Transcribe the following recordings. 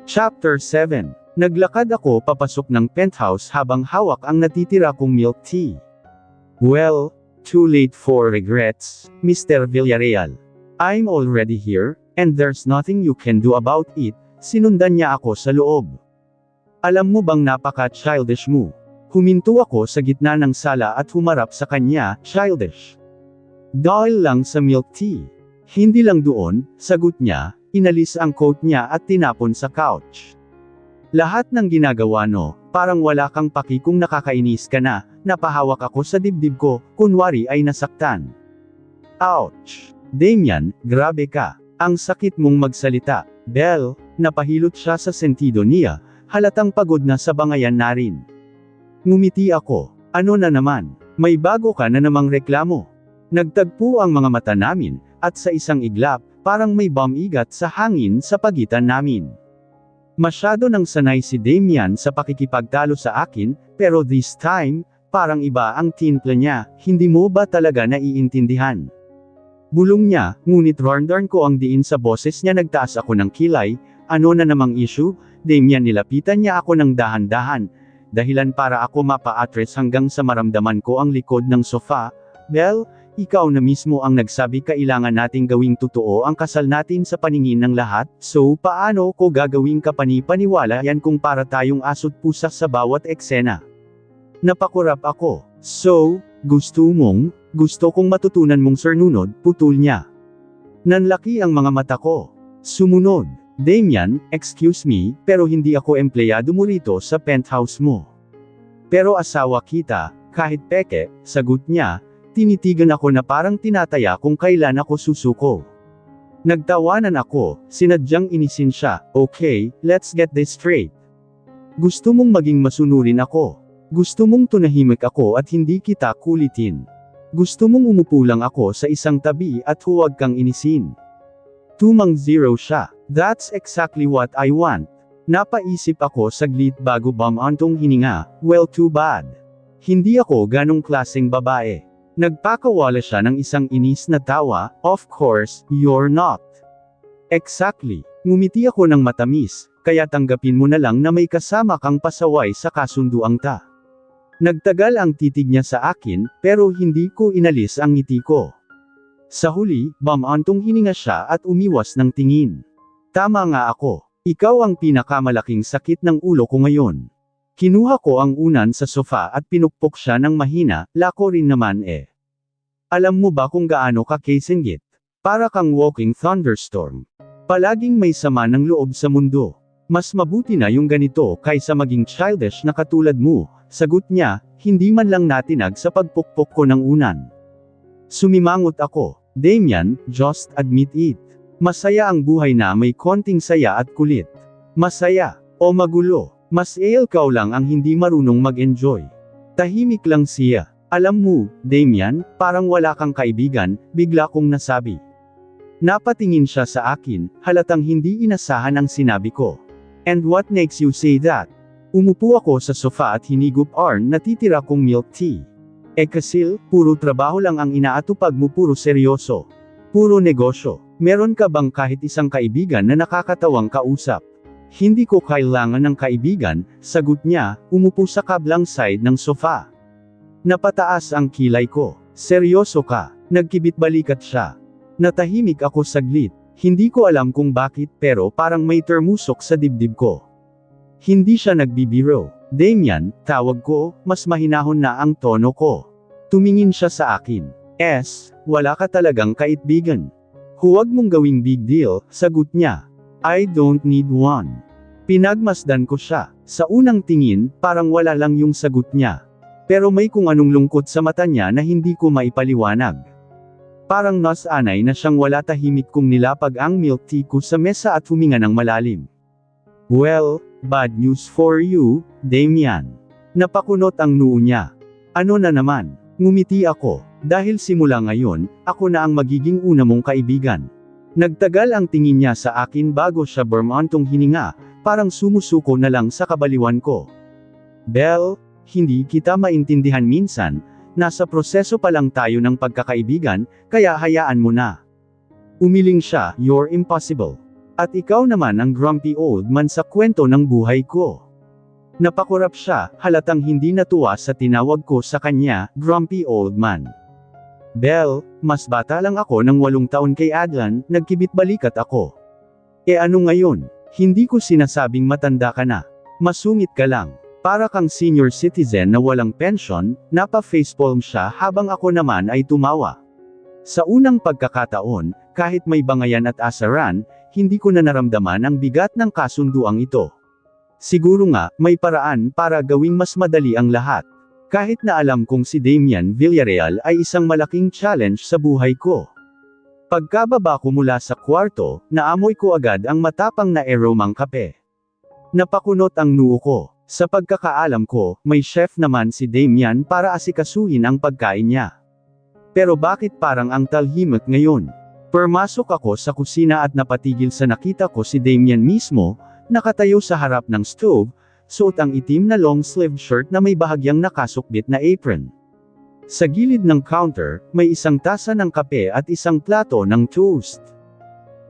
Chapter 7. Naglakad ako papasok ng penthouse habang hawak ang natitira kong milk tea. Well, too late for regrets, Mr. Villarreal. I'm already here, and there's nothing you can do about it. Sinundan niya ako sa loob. Alam mo bang napaka-childish mo? Huminto ako sa gitna ng sala at humarap sa kanya, childish. Dahil lang sa milk tea. Hindi lang doon, sagot niya, inalis ang coat niya at tinapon sa couch. Lahat ng ginagawa no, parang wala kang paki kung nakakainis ka na, napahawak ako sa dibdib ko, kunwari ay nasaktan. Ouch! Damian, grabe ka. Ang sakit mong magsalita. Belle, napahilot siya sa sentido niya, halatang pagod na sa bangayan na rin. Ngumiti ako. Ano na naman? May bago ka na namang reklamo. Nagtagpo ang mga mata namin, at sa isang iglap, parang may bumigat sa hangin sa pagitan namin. Masyado nang sanay si Damian sa pakikipagtalo sa akin, pero this time, parang iba ang timpla niya, hindi mo ba talaga naiintindihan? Bulong niya, ngunit rarndarn ko ang diin sa boses niya. Nagtaas ako ng kilay. Ano na namang issue? Damian, nilapitan niya ako ng dahan-dahan, dahilan para ako mapa-atres hanggang sa maramdaman ko ang likod ng sofa. Belle, ikaw na mismo ang nagsabi kailangan nating gawing totoo ang kasal natin sa paningin ng lahat, so paano ko gagawing kapani-paniwala yan kung para tayong aso't pusa sa bawat eksena? Napakurap ako. So, gusto kong matutunan mong sernunod, putol niya. Nanlaki ang mga mata ko. Sumunod. Damian, excuse me, pero hindi ako empleyado mo rito sa penthouse mo. Pero asawa kita, kahit peke, sagot niya. Tinitigan ako na parang tinataya kung kailan ako susuko. Nagtawanan ako, sinadyang inisin siya. Okay, let's get this straight. Gusto mong maging masunurin ako. Gusto mong tunahimik ako at hindi kita kulitin. Gusto mong umupo lang ako sa isang tabi at huwag kang inisin. Tumang zero siya. That's exactly what I want. Napaisip ako saglit bago bumantong hininga. Well, too bad. Hindi ako ganong klaseng babae. Nagpakawala siya ng isang inis na tawa. Of course, you're not. Exactly. Ngumiti ako ng matamis, kaya tanggapin mo na lang na may kasama kang pasaway sa kasunduang ta. Nagtagal ang titig niya sa akin, pero hindi ko inalis ang ngiti ko. Sa huli, bumantong hininga siya at umiwas ng tingin. Tama nga ako. Ikaw ang pinakamalaking sakit ng ulo ko ngayon. Kinuha ko ang unan sa sofa at pinukpok siya ng mahina, lako rin naman eh. Alam mo ba kung gaano ka kasinggit? Para kang walking thunderstorm. Palaging may sama ng loob sa mundo. Mas mabuti na yung ganito kaysa maging childish na katulad mo, sagot niya, hindi man lang natinag sa pagpukpok ko ng unan. Sumimangot ako. Damian, just admit it. Masaya ang buhay na may konting saya at kulit. Masaya, o magulo. Mas ikaw lang ang hindi marunong mag-enjoy. Tahimik lang siya. Alam mo, Damian, parang wala kang kaibigan, bigla kong nasabi. Napatingin siya sa akin, halatang hindi inasahan ang sinabi ko. And what makes you say that? Umupo ako sa sofa at hinigup ang natitira kong milk tea. Kasi, puro trabaho lang ang inaatupag mo, puro seryoso. Puro negosyo. Meron ka bang kahit isang kaibigan na nakakatawang kausap? Hindi ko kailangan ng kaibigan, sagot niya, umupo sa kablang side ng sofa. Napataas ang kilay ko. Seryoso ka? Nagkibit balikat siya. Natahimik ako saglit. Hindi ko alam kung bakit pero parang may termusok sa dibdib ko. Hindi siya nagbibiro. Damian, tawag ko, mas mahinahon na ang tono ko. Tumingin siya sa akin. Wala ka talagang kaibigan. Huwag mong gawing big deal, sagot niya. I don't need one. Pinagmasdan ko siya. Sa unang tingin, parang wala lang yung sagot niya. Pero may kung anong lungkot sa mata niya na hindi ko maipaliwanag. Parang nasanay na siyang wala. Tahimik kong nilapag ang milk tea ko sa mesa at huminga ng malalim. Well, bad news for you, Damian. Napakunot ang noo niya. Ano na naman? Ngumiti ako. Dahil simula ngayon, ako na ang magiging una mong kaibigan. Nagtagal ang tingin niya sa akin bago siya bumantong hininga, parang sumusuko na lang sa kabaliwan ko. Belle, hindi kita maintindihan minsan, nasa proseso pa lang tayo ng pagkakaibigan, kaya hayaan mo na. Umiling siya, you're impossible. At ikaw naman ang grumpy old man sa kwento ng buhay ko. Napakurap siya, halatang hindi natuwa sa tinawag ko sa kanya, grumpy old man. Belle, mas bata lang ako ng 8 taon kay Adlan, nagkibit balikat ako. E ano ngayon? Hindi ko sinasabing matanda ka na. Masungit ka lang. Para kang senior citizen na walang pension, napa-facepalm siya habang ako naman ay tumawa. Sa unang pagkakataon, kahit may bangayan at asaran, hindi ko na naramdaman ang bigat ng kasunduang ito. Siguro nga, may paraan para gawing mas madali ang lahat. Kahit na alam kong si Damian Villarreal ay isang malaking challenge sa buhay ko. Pagkababa ko mula sa kwarto, naamoy ko agad ang matapang na aromang kape. Napakunot ang noo ko. Sa pagkakaalam ko, may chef naman si Damian para asikasuhin ang pagkain niya. Pero bakit parang ang talhimik ngayon? Permasok ako sa kusina at napatigil sa nakita ko si Damian mismo, nakatayo sa harap ng stove, suot ang itim na long-sleeved shirt na may bahagyang nakasukbit na apron. Sa gilid ng counter, may isang tasa ng kape at isang plato ng toast.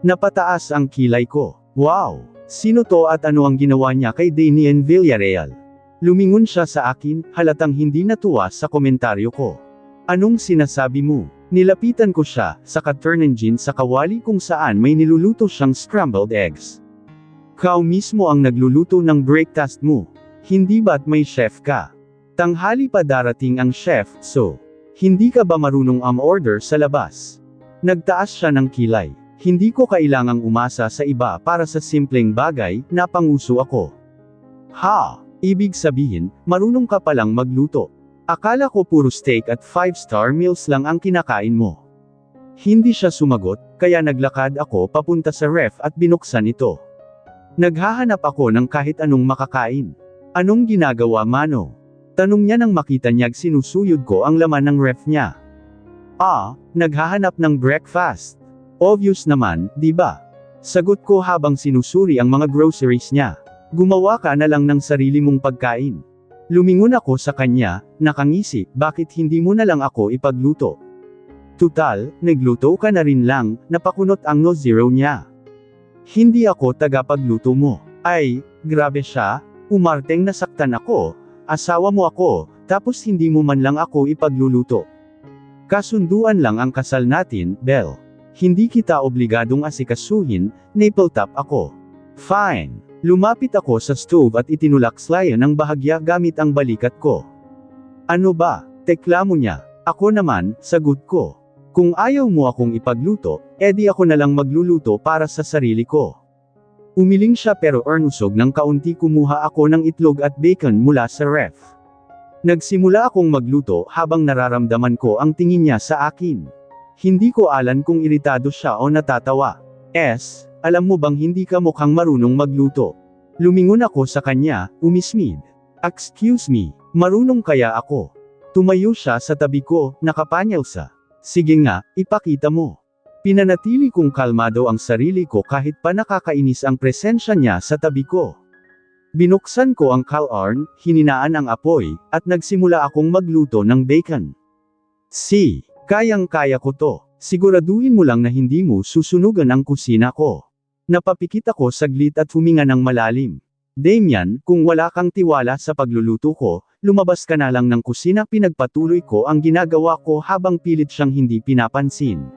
Napataas ang kilay ko. Wow! Sino to at ano ang ginawa niya kay Damian Villarreal? Lumingon siya sa akin, halatang hindi natuwa sa komentaryo ko. Anong sinasabi mo? Nilapitan ko siya, saka turn-engine sa kawali kung saan may niluluto siyang scrambled eggs. Kau mismo ang nagluluto ng breakfast mo. Hindi ba't may chef ka? Tanghali pa darating ang chef, so hindi ka ba marunong order sa labas? Nagtaas siya ng kilay. Hindi ko kailangang umasa sa iba para sa simpleng bagay, napanguso ako. Ha! Ibig sabihin, marunong ka palang magluto. Akala ko puro steak at 5-star meals lang ang kinakain mo. Hindi siya sumagot, kaya naglakad ako papunta sa ref at binuksan ito. Naghahanap ako ng kahit anong makakain. Anong ginagawa, Mano? Tanong niya nang makita niya'g sinusuyod ko ang laman ng ref niya. Naghahanap ng breakfast. Obvious naman, di ba? Sagot ko habang sinusuri ang mga groceries niya. Gumawa ka na lang ng sarili mong pagkain. Lumingon ako sa kanya, nakangisi, bakit hindi mo na lang ako ipagluto? Tutal, nagluto ka na rin lang, napakunot ang no zero niya. Hindi ako tagapagluto mo. Ay, grabe siya, umarteng nasaktan ako, asawa mo ako, tapos hindi mo man lang ako ipagluluto. Kasunduan lang ang kasal natin, Belle. Hindi kita obligadong asikasuhin, napiltap ako. Fine. Lumapit ako sa stove at itinulakslayan ng bahagya gamit ang balikat ko. Ano ba? Teklamo niya. Ako naman, sagot ko. Kung ayaw mo akong ipagluto, edi ako na lang magluluto para sa sarili ko. Umiling siya pero usog ng kaunti kumuha ako ng itlog at bacon mula sa ref. Nagsimula akong magluto habang nararamdaman ko ang tingin niya sa akin. Hindi ko alam kung iritado siya o natatawa. Alam mo bang hindi ka mukhang marunong magluto? Lumingon ako sa kanya, umismid. Excuse me, marunong kaya ako? Tumayo siya sa tabi ko, nakapanyelsa. Sige nga, ipakita mo. Pinanatili kong kalmado ang sarili ko kahit pa nakakainis ang presensya niya sa tabi ko. Binuksan ko ang calorn, hininaan ang apoy, at nagsimula akong magluto ng bacon. Kayang-kaya ko to. Siguraduhin mo lang na hindi mo susunugan ang kusina ko. Napapikit ako saglit at huminga ng malalim. Damian, kung wala kang tiwala sa pagluluto ko, lumabas ka na lang ng kusina. Pinagpatuloy ko ang ginagawa ko habang pilit siyang hindi pinapansin.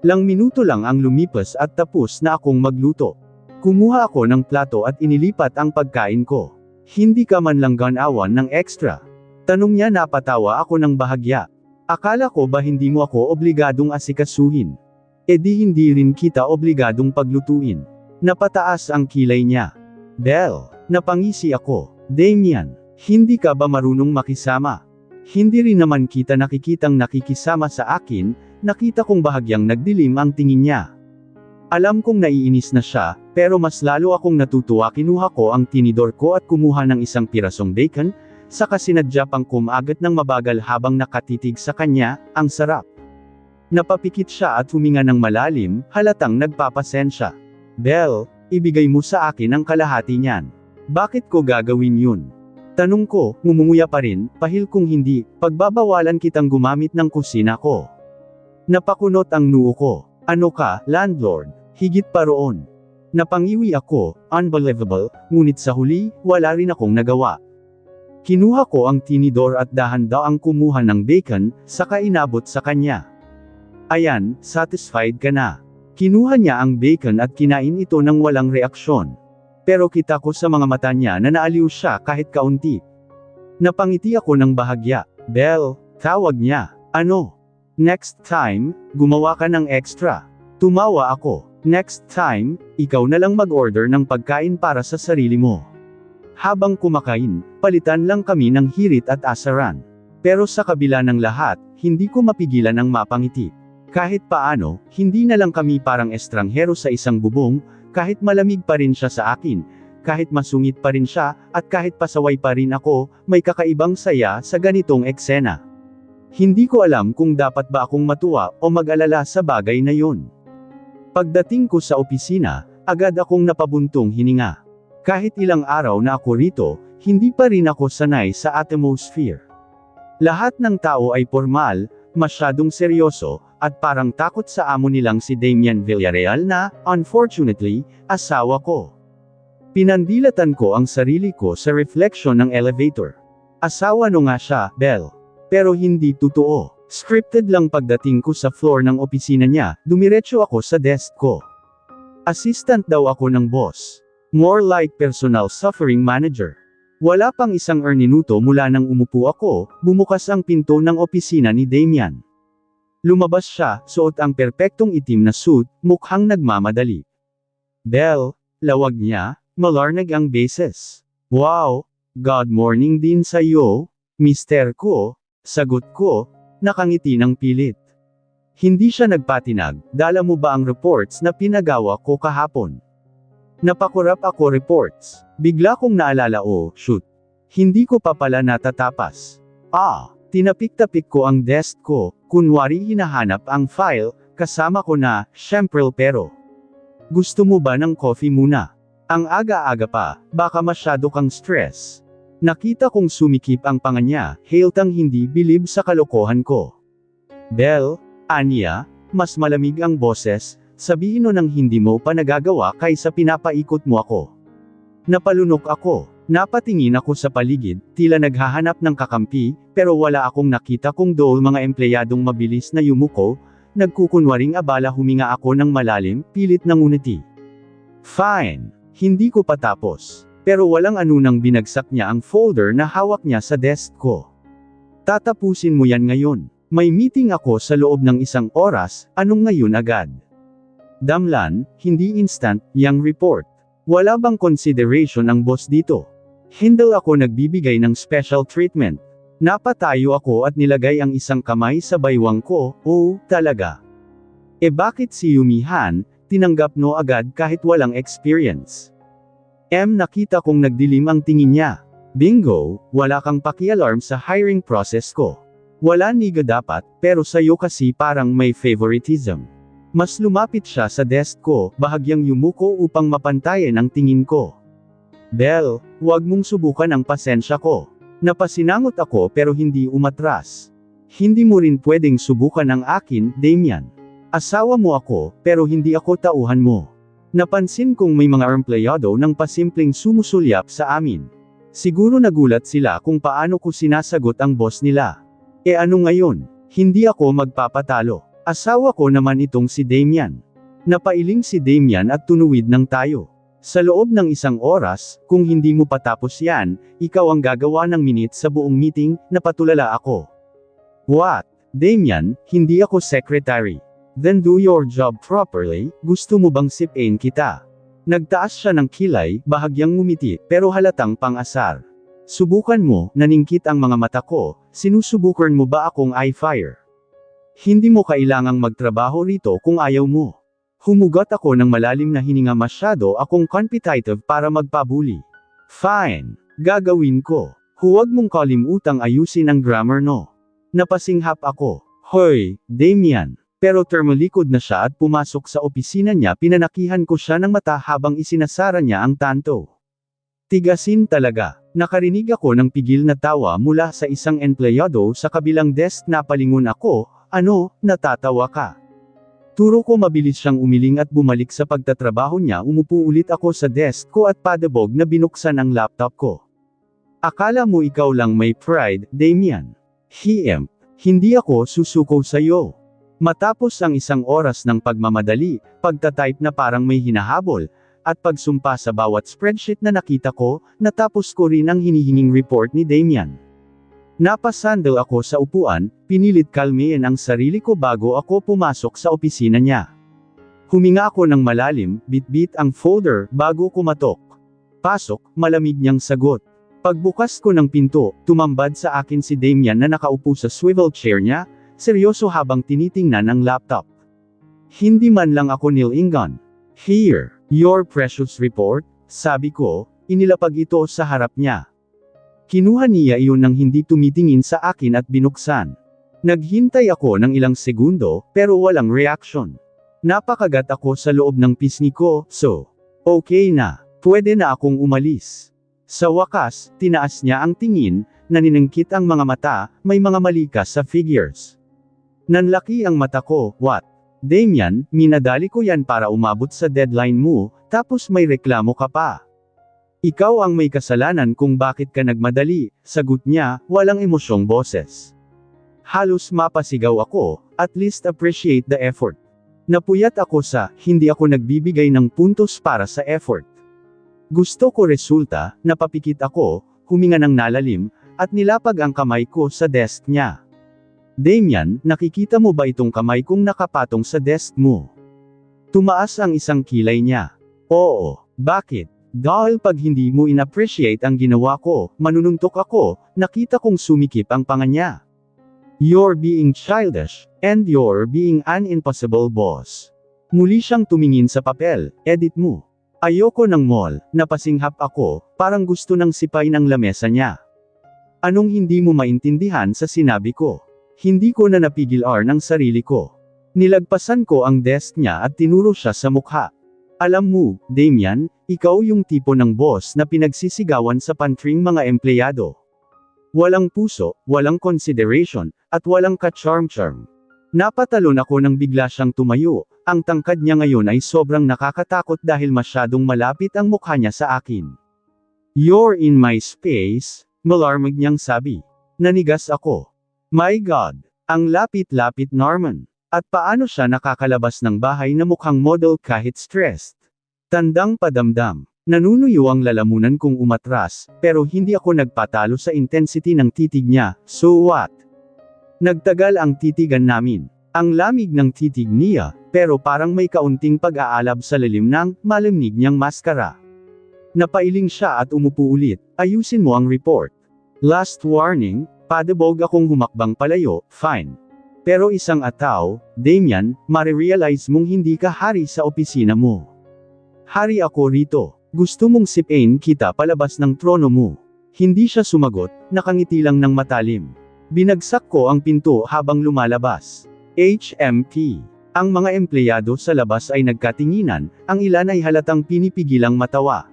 Lang minuto lang ang lumipas at tapos na akong magluto. Kumuha ako ng plato at inilipat ang pagkain ko. Hindi ka man lang ganawan ng extra? Tanong niya. Napatawa ako ng bahagya. Akala ko ba hindi mo ako obligadong asikasuhin? E di hindi rin kita obligadong paglutuin. Napataas ang kilay niya. Belle, napangisi ako. Damian, hindi ka ba marunong makisama? Hindi rin naman kita nakikitang nakikisama sa akin, nakita kong bahagyang nagdilim ang tingin niya. Alam kong naiinis na siya, pero mas lalo akong natutuwa. Kinuha ko ang tinidor ko at kumuha ng isang pirasong bacon, saka sinadya pang kumagat ng mabagal habang nakatitig sa kanya, ang sarap. Napapikit siya at huminga ng malalim, halatang nagpapasensya. Belle, ibigay mo sa akin ang kalahati niyan. Bakit ko gagawin yun? Tanong ko, ngumunguya pa rin, pahil kung hindi, pagbabawalan kitang gumamit ng kusina ko. Napakunot ang noo ko. Ano ka, landlord? Higit pa roon. Napangiwi ako, unbelievable, ngunit sa huli, wala rin akong nagawa. Kinuha ko ang tinidor at dahan-daang kumuha ng bacon, saka inabot sa kanya. Ayan, satisfied ka na. Kinuha niya ang bacon at kinain ito ng walang reaksyon. Pero kita ko sa mga mata niya na naaliw siya kahit kaunti. Napangiti ako ng bahagya. Belle, tawag niya. Ano? Next time, gumawa ka ng extra. Tumawa ako. Next time, ikaw na lang mag-order ng pagkain para sa sarili mo. Habang kumakain, palitan lang kami ng hirit at asaran. Pero sa kabila ng lahat, hindi ko mapigilan ang mapangiti. Kahit paano, hindi na lang kami parang estranghero sa isang bubong, kahit malamig pa rin siya sa akin, kahit masungit pa rin siya, at kahit pasaway pa rin ako, may kakaibang saya sa ganitong eksena. Hindi ko alam kung dapat ba akong matuwa o mag-alala sa bagay na yun. Pagdating ko sa opisina, agad akong napabuntong hininga. Kahit ilang araw na ako rito, hindi pa rin ako sanay sa atmosphere. Lahat ng tao ay formal, masyadong seryoso, at parang takot sa amo nilang si Damian Villarreal na, unfortunately, asawa ko. Pinandilatan ko ang sarili ko sa reflection ng elevator. Asawa no nga siya, Belle. Pero hindi totoo. Scripted lang. Pagdating ko sa floor ng opisina niya, dumiretso ako sa desk ko. Assistant daw ako ng boss. More like personal suffering manager. Wala pang isang minuto mula nang umupo ako, bumukas ang pinto ng opisina ni Damian. Lumabas siya, suot ang perpektong itim na suit, mukhang nagmamadali. Belle, lawag niya, malarnag ang beses. Wow, good morning din sa iyo, mister ko, sagot ko, nakangiti ng pilit. Hindi siya nagpatinag. Dala mo ba ang reports na pinagawa ko kahapon? Napakurap ako. Reports. Bigla kong naalala, oh, shoot. Hindi ko pa pala natatapas. Tinapik-tapik ko ang desk ko, kunwari hinahanap ang file, kasama ko na, syempre pero. Gusto mo ba ng coffee muna? Ang aga-aga pa, baka masyado kang stress. Nakita kong sumikip ang panga niya, haltang hindi bilib sa kalokohan ko. Belle, Anya, mas malamig ang boses, sabihin mo nang hindi mo pa nagagawa kaysa pinapaikot mo ako. Napalunok ako, napatingin ako sa paligid, tila naghahanap ng kakampi, pero wala akong nakita kung dool mga empleyadong mabilis na yumuko, nagkukunwaring abala. Huminga ako ng malalim, pilit ng uniti. Fine, hindi ko patapos. Pero walang anunang binagsak niya ang folder na hawak niya sa desk ko. Tatapusin mo yan ngayon. May meeting ako sa loob ng 1 oras, anong ngayon agad? Damlan, hindi instant, yang report. Wala bang consideration ang boss dito? Hindi ako nagbibigay ng special treatment. Napatayo ako at nilagay ang isang kamay sa baywang ko, oh, talaga. Bakit si Yumihan, tinanggap no agad kahit walang experience? Nakita kong nagdilim ang tingin niya. Bingo, wala kang pakialarm sa hiring process ko. Wala niga dapat, pero sa'yo kasi parang may favoritism. Mas lumapit siya sa desk ko, bahagyang yumuko upang mapantayan ang tingin ko. Belle, huwag mong subukan ang pasensya ko. Napasinangot ako pero hindi umatras. Hindi mo rin pwedeng subukan ang akin, Damian. Asawa mo ako, pero hindi ako tauhan mo. Napansin kong may mga empleyado nang pasimpleng sumusulyap sa amin. Siguro nagulat sila kung paano ko sinasagot ang boss nila. Ano ngayon? Hindi ako magpapatalo. Asawa ko naman itong si Damian. Napailing si Damian at tunuwid ng tayo. Sa loob ng 1 oras, kung hindi mo patapos yan, ikaw ang gagawa ng minute sa buong meeting, napatulala ako. What? Damian, hindi ako secretary. Then do your job properly. Gusto mo bang sipin kita? Nagtaas siya ng kilay, bahagyang ngumiti, pero halatang pang-asar. Subukan mo, naningkit ang mga mata ko, sinusubukan mo ba akong i-fire? Hindi mo kailangang magtrabaho rito kung ayaw mo. Humugot ako ng malalim na hininga. Masyado akong competitive para magpabuli. Fine, gagawin ko. Huwag mong kalimutang ayusin ang grammar no. Napasinghap ako. Hoy, Damian. Pero termalikod na siya at pumasok sa opisina niya. Pinanakihan ko siya ng mata habang isinasara niya ang tanto. Tigasin talaga. Nakarinig ako ng pigil na tawa mula sa isang empleyado sa kabilang desk. Napalingon ako, ano, natatawa ka? Turo ko mabilis siyang umiling at bumalik sa pagtatrabaho niya. Umupo ulit ako sa desk ko at padabog na binuksan ang laptop ko. Akala mo ikaw lang may pride, Damian? Hindi ako susuko sa'yo. Matapos ang 1 oras ng pagmamadali, pagtatype na parang may hinahabol, at pagsumpa sa bawat spreadsheet na nakita ko, natapos ko rin ang hinihinging report ni Damian. Napasandal ako sa upuan, pinilit kalmahin ang sarili ko bago ako pumasok sa opisina niya. Huminga ako ng malalim, bitbit ang folder, bago kumatok. Pasok, malamig niyang sagot. Pagbukas ko ng pinto, tumambad sa akin si Damian na nakaupo sa swivel chair niya, seryoso habang tinitingnan ang laptop. Hindi man lang ako nilingon. Here, your precious report, sabi ko, inilapag ito sa harap niya. Kinuha niya iyon nang hindi tumitingin sa akin at binuksan. Naghintay ako ng ilang segundo, pero walang reaction. Napakagat ako sa loob ng pisngi ko, so, okay na, pwede na akong umalis. Sa wakas, tinaas niya ang tingin, naniningkit ang mga mata, may mga mali ka sa figures. Nanlaki ang mata ko, what? Damian, minadali ko yan para umabot sa deadline mo, tapos may reklamo ka pa. Ikaw ang may kasalanan kung bakit ka nagmadali, sagot niya, walang emosyong boses. Halos mapasigaw ako, at least appreciate the effort. Napuyat ako sa, hindi ako nagbibigay ng puntos para sa effort. Gusto ko resulta, napapikit ako, huminga ng nalalim, at nilapag ang kamay ko sa desk niya. Damian, nakikita mo ba itong kamay kong nakapatong sa desk mo? Tumaas ang isang kilay niya. Oo, bakit? Dahil pag hindi mo inappreciate ang ginawa ko, manununtok ako, nakita kong sumikip ang panga niya. You're being childish, and you're being an impossible boss. Muli siyang tumingin sa papel, edit mo. Ayoko ng mall, napasinghap ako, parang gusto nang sipain ang lamesa niya. Anong hindi mo maintindihan sa sinabi ko? Hindi ko na napigil ng sarili ko. Nilagpasan ko ang desk niya at tinuro siya sa mukha. Alam mo, Damian, ikaw yung tipo ng boss na pinagsisigawan sa pantring mga empleyado. Walang puso, walang consideration, at walang ka-charm-charm. Napatalon ako nang bigla siyang tumayo, ang tangkad niya ngayon ay sobrang nakakatakot dahil masyadong malapit ang mukha niya sa akin. You're in my space, malarmig niyang sabi. Nanigas ako. My God, ang lapit-lapit Norman. At paano siya nakakalabas ng bahay na mukhang model kahit stressed? Tandang padamdam. Nanunuyo ang lalamunan kong umatras, pero hindi ako nagpatalo sa intensity ng titig niya, so what? Nagtagal ang titigan namin. Ang lamig ng titig niya, pero parang may kaunting pag-aalab sa lilim ng malamig niyang maskara. Napailing siya at umupo ulit, ayusin mo ang report. Last warning, padabog akong humakbang palayo, fine. Pero isang ataw, Damian, marirealize mong hindi ka hari sa opisina mo. Hari ako rito. Gusto mong sipain kita palabas ng trono mo. Hindi siya sumagot, nakangiti lang ng matalim. Binagsak ko ang pinto habang lumalabas. HMP. Ang mga empleyado sa labas ay nagkatinginan, ang ilan ay halatang pinipigilang matawa.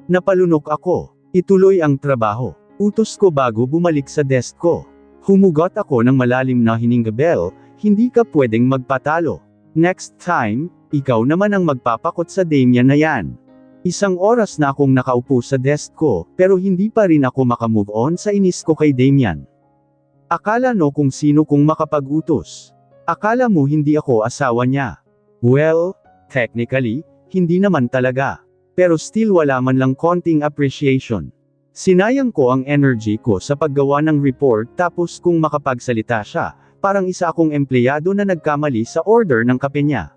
Napalunok ako. Ituloy ang trabaho. Utos ko bago bumalik sa desk ko. Humugot ako ng malalim na hininga, hindi ka pwedeng magpatalo. Next time, ikaw naman ang magpapakot sa Damian na yan. 1 oras na akong nakaupo sa desk ko, pero hindi pa rin ako makamove on sa inis ko kay Damian. Akala no kung sino kong makapag-utos. Akala mo hindi ako asawa niya. Well, technically, hindi naman talaga. Pero still wala man lang konting appreciation. Sinayang ko ang energy ko sa paggawa ng report tapos kung makapagsalita siya, parang isa akong empleyado na nagkamali sa order ng kape niya.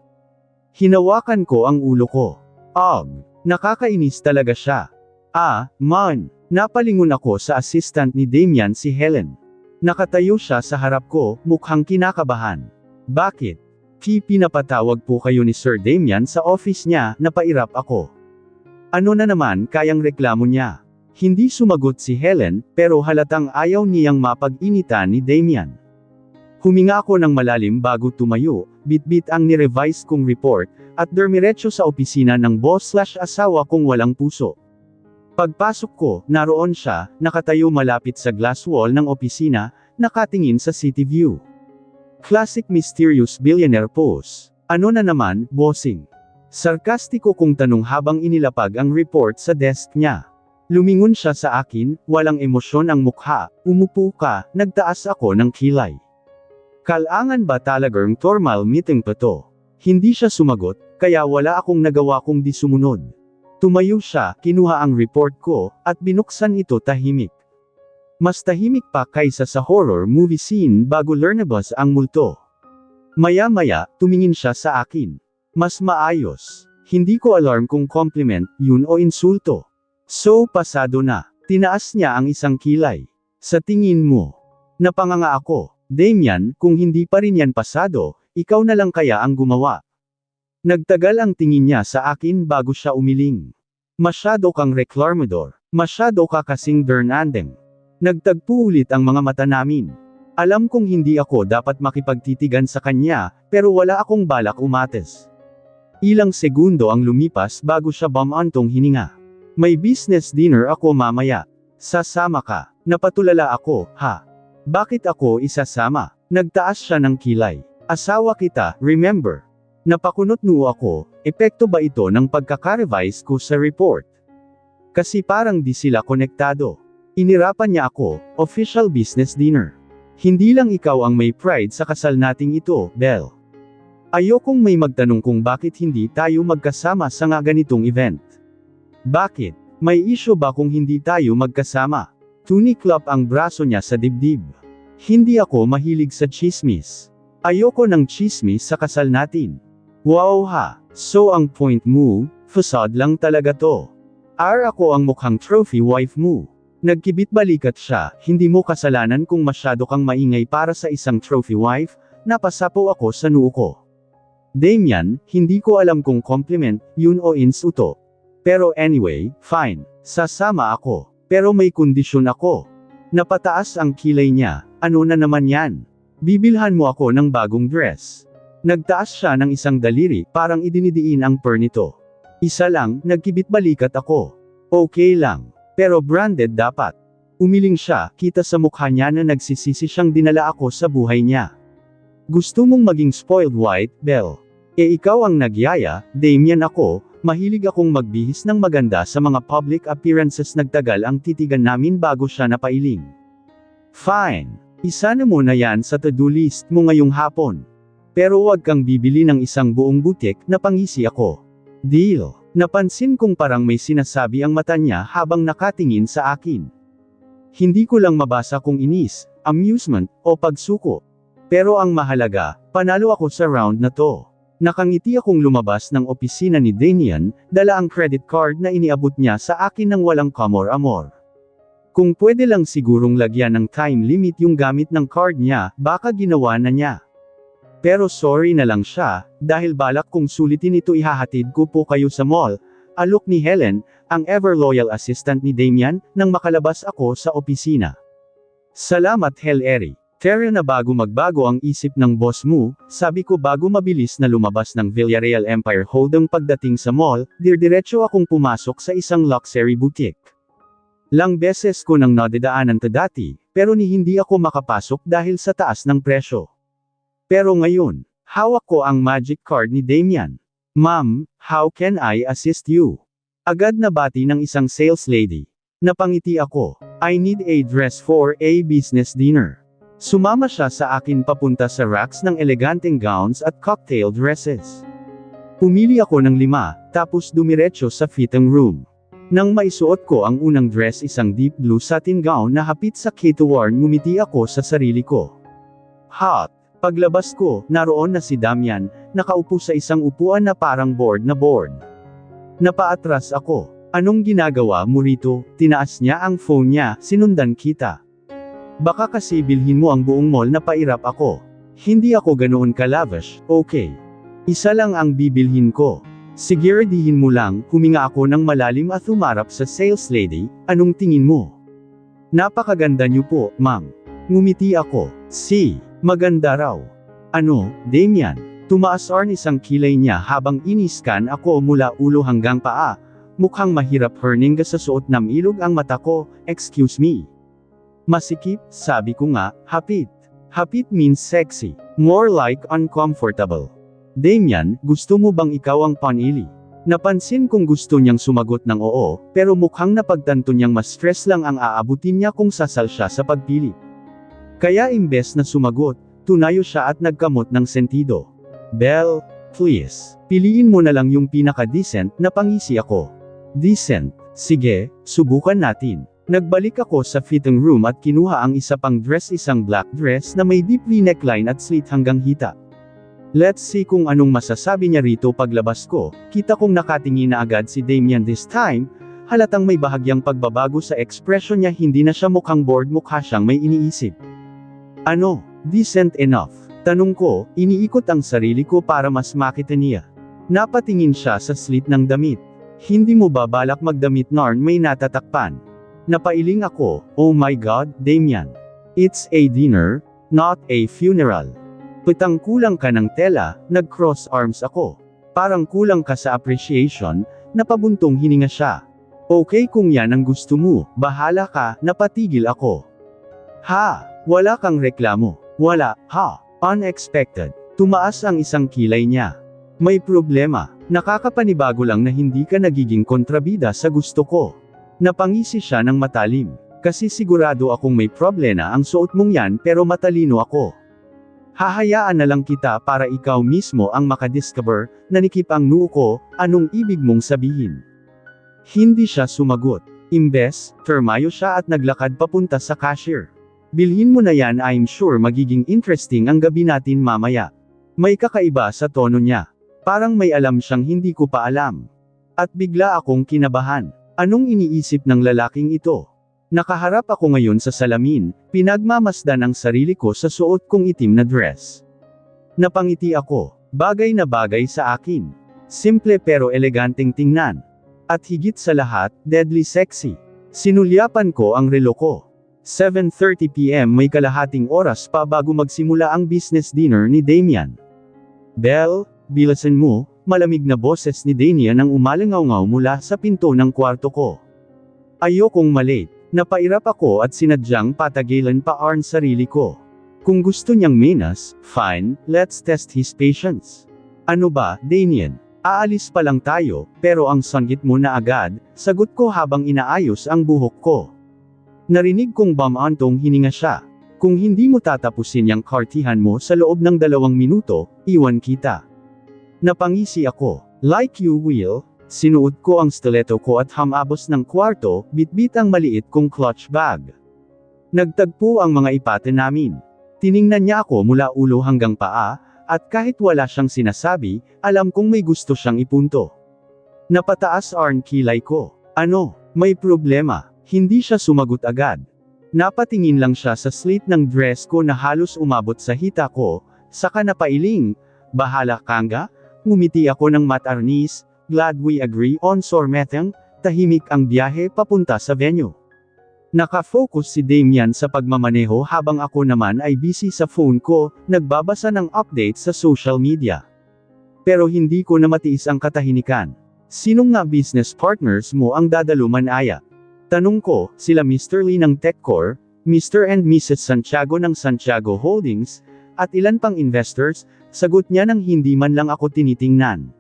Hinawakan ko ang ulo ko. Nakakainis talaga siya. Man. Napalingon ako sa assistant ni Damian, si Helen. Nakatayo siya sa harap ko, mukhang kinakabahan. Bakit? Pinapatawag po kayo ni Sir Damian sa office niya, napairap ako. Ano na naman kayang reklamo niya? Hindi sumagot si Helen, pero halatang ayaw niyang mapag-initan ni Damian. Huminga ako ng malalim bago tumayo, bitbit ang nirevise kong report, at dumiretso sa opisina ng boss/asawa kong walang puso. Pagpasok ko, naroon siya, nakatayo malapit sa glass wall ng opisina, nakatingin sa city view. Classic mysterious billionaire pose. Ano na naman, bossing? Sarkastiko kong tanong habang inilapag ang report sa desk niya. Lumingon siya sa akin, walang emosyon ang mukha, umupo ka, nagtaas ako ng kilay. Kailangan ba talagang formal meeting pa to? Hindi siya sumagot, kaya wala akong nagawa kung di sumunod. Tumayo siya, kinuha ang report ko, at binuksan ito tahimik. Mas tahimik pa kaysa sa horror movie scene bago learnabas ang multo. Maya-maya, tumingin siya sa akin. Mas maayos. Hindi ko alarm kung compliment, yun o insulto. So, pasado na. Tinaas niya ang isang kilay. Sa tingin mo. Napanganga ako. Damian, kung hindi pa rin yan pasado, ikaw na lang kaya ang gumawa. Nagtagal ang tingin niya sa akin bago siya umiling. Masyado kang reklamador. Masyado ka kasing dernandeng. Nagtagpo ulit ang mga mata namin. Alam kong hindi ako dapat makipagtitigan sa kanya, pero wala akong balak umates. Ilang segundo ang lumipas bago siya bumantong hininga. May business dinner ako mamaya. Sasama ka. Napatulala ako, ha? Bakit ako isasama? Nagtaas siya ng kilay. Asawa kita, remember? Napakunot noo ako, epekto ba ito ng pagkaka-revise ko sa report? Kasi parang di sila konektado. Inirapan niya ako, official business dinner. Hindi lang ikaw ang may pride sa kasal nating ito, Belle. Ayokong may magtanong kung bakit hindi tayo magkasama sa nga ganitong event. Bakit? May issue ba kung hindi tayo magkasama? Tuniklap ang braso niya sa dibdib. Hindi ako mahilig sa chismis. Ayoko ng chismis sa kasal natin. Wow ha, so ang point mo, facade lang talaga to. Ako ang mukhang trophy wife mo. Nagkibit balikat siya, hindi mo kasalanan kung masyado kang maingay para sa isang trophy wife, napasapo ako sa noo ko. Damian, hindi ko alam kung compliment, yun o insulto. Pero anyway, fine, sasama ako. Pero may kondisyon ako. Napataas ang kilay niya, ano na naman yan? Bibilhan mo ako ng bagong dress. Nagtaas siya ng isang daliri, parang idinidiin ang per nito. Isa lang, nagkibit balikat ako. Okay lang. Pero branded dapat. Umiling siya, kita sa mukha niya na nagsisisi siyang dinala ako sa buhay niya. Gusto mong maging spoiled white, Belle? Ikaw ang nagyaya, Damian ako, mahilig akong magbihis ng maganda sa mga public appearances. Nagtagal ang titigan namin bago siya napailing. Fine. Isa na muna yan sa to-do list mo ngayong hapon. Pero huwag kang bibili ng isang buong butik, napangisi ako. Deal. Napansin kong parang may sinasabi ang mata niya habang nakatingin sa akin. Hindi ko lang mabasa kung inis, amusement, o pagsuko. Pero ang mahalaga, panalo ako sa round na to. Nakangiti akong lumabas ng opisina ni Damian, dala ang credit card na iniabot niya sa akin ng walang kamor-amor. Kung pwede lang sigurong lagyan ng time limit yung gamit ng card niya, baka ginawa na niya. Pero sorry na lang siya, dahil balak kong sulitin ito ihahatid ko po kayo sa mall. Alok ni Helen, ang ever-loyal assistant ni Damian, nang makalabas ako sa opisina. Salamat Hel-Eri. Tara na bago magbago ang isip ng boss mo, sabi ko bago mabilis na lumabas ng Villarreal Empire Holding. Pagdating sa mall, diretso akong pumasok sa isang luxury boutique. Lang beses ko nang nadadaanan to dati, pero hindi ako makapasok dahil sa taas ng presyo. Pero ngayon, hawak ko ang magic card ni Damian. Ma'am, how can I assist you? Agad na bati ng isang sales lady. Napangiti ako. I need a dress for a business dinner. Sumama siya sa akin papunta sa racks ng eleganteng gowns at cocktail dresses. Pumili ako ng 5, tapos dumiretso sa fitting room. Nang maisuot ko ang unang dress, isang deep blue satin gown na hapit sa katuwar, ngumiti ako sa sarili ko. Hot! Paglabas ko, naroon na si Damian, nakaupo sa isang upuan na parang board na board. Napaatras ako. Anong ginagawa mo rito? Tinaas niya ang phone niya, sinundan kita. Baka kasi bilhin mo ang buong mall na pairap ako. Hindi ako ganoon ka-lavish, okay. Isa lang ang bibilhin ko. Sige readihin mo lang, huminga ako ng malalim at humarap sa sales lady, anong tingin mo? Napakaganda niyo po, ma'am. Ngumiti ako. Maganda raw. Ano, Damian? Tumaas isang kilay niya habang iniskan ako mula ulo hanggang paa. Mukhang mahirap herninga sa suot ng ilog ang mata ko, excuse me. Masikip, sabi ko nga, hapit. Hapit means sexy. More like uncomfortable. Damian, gusto mo bang ikaw ang panili? Napansin kong gusto niyang sumagot ng oo, pero mukhang napagtanto niyang mas stress lang ang aabutin niya kung sasal siya sa pagpili. Kaya imbes na sumagot, tunayo siya at nagkamot ng sentido. Belle, please, piliin mo na lang yung pinaka-decent na pangisi ako. Decent, sige, subukan natin. Nagbalik ako sa fitting room at kinuha ang isa pang dress, isang black dress na may deep V-neckline at slit hanggang hita. Let's see kung anong masasabi niya rito. Paglabas ko, kita kong nakatingin na agad si Damian this time, halatang may bahagyang pagbabago sa ekspresyon niya, hindi na siya mukhang bored, mukha siyang may iniisip. Ano, decent enough? Tanong ko, iniikot ang sarili ko para mas makita niya. Napatingin siya sa slit ng damit. Hindi mo ba balak magdamit Narn, may natatakpan? Napailing ako, oh my god, Damian. It's a dinner, not a funeral. Petang kulang ka ng tela, nag-cross arms ako. Parang kulang ka sa appreciation, napabuntong hininga siya. Okay kung yan ang gusto mo, bahala ka, napatigil ako. Ha, wala kang reklamo. Wala, ha, unexpected. Tumaas ang isang kilay niya. May problema, nakakapanibago lang na hindi ka nagiging kontrabida sa gusto ko. Napangisi siya ng matalim, kasi sigurado akong may problema ang suot mong yan pero matalino ako. Hahayaan na lang kita para ikaw mismo ang makadiscover, nanikip ang noo ko, anong ibig mong sabihin? Hindi siya sumagot. Imbes, termayo siya at naglakad papunta sa cashier. Bilhin mo na yan, I'm sure magiging interesting ang gabi natin mamaya. May kakaiba sa tono niya. Parang may alam siyang hindi ko pa alam. At bigla akong kinabahan. Anong iniisip ng lalaking ito? Nakaharap ako ngayon sa salamin, pinagmamasdan ang sarili ko sa suot kong itim na dress. Napangiti ako, bagay na bagay sa akin. Simple pero eleganteng tingnan. At higit sa lahat, deadly sexy. Sinulyapan ko ang relo ko. 7:30 PM, may kalahating oras pa bago magsimula ang business dinner ni Damian. Belle, bilasan mo, malamig na boses ni Damian ang umalangaw-ngaw mula sa pinto ng kwarto ko. Ayokong malate. Napairap ako at sinadyang patagilan pa ang sarili ko. Kung gusto niyang menas, fine, let's test his patience. Ano ba, Damian? Aalis pa lang tayo, pero ang sanggit mo na agad, sagot ko habang inaayos ang buhok ko. Narinig kong bamantong hininga siya. Kung hindi mo tatapusin yung kartihan mo sa loob ng 2 minuto, iwan kita. Napangisi ako. Like you will. Sinuot ko ang stiletto ko at hamabos ng kwarto, bitbit ang maliit kong clutch bag. Nagtagpo ang mga ipate namin. Tiningnan niya ako mula ulo hanggang paa, at kahit wala siyang sinasabi, alam kong may gusto siyang ipunto. Napataas ang kilay ko. Ano, may problema? Hindi siya sumagot agad. Napatingin lang siya sa slit ng dress ko na halos umabot sa hita ko, saka napailing, bahala ka nga? Ngumiti ako ng matarnis. Glad we agree on sormetang, tahimik ang biyahe papunta sa venue. Nakafocus si Damian sa pagmamaneho habang ako naman ay busy sa phone ko, nagbabasa ng updates sa social media. Pero hindi ko na matiis ang katahimikan. Sinong nga business partners mo ang dadaluman aya? Tanong ko, sila Mr. Lee ng TechCore, Mr. and Mrs. Santiago ng Santiago Holdings, at ilan pang investors, sagot niya nang hindi man lang ako tinitingnan.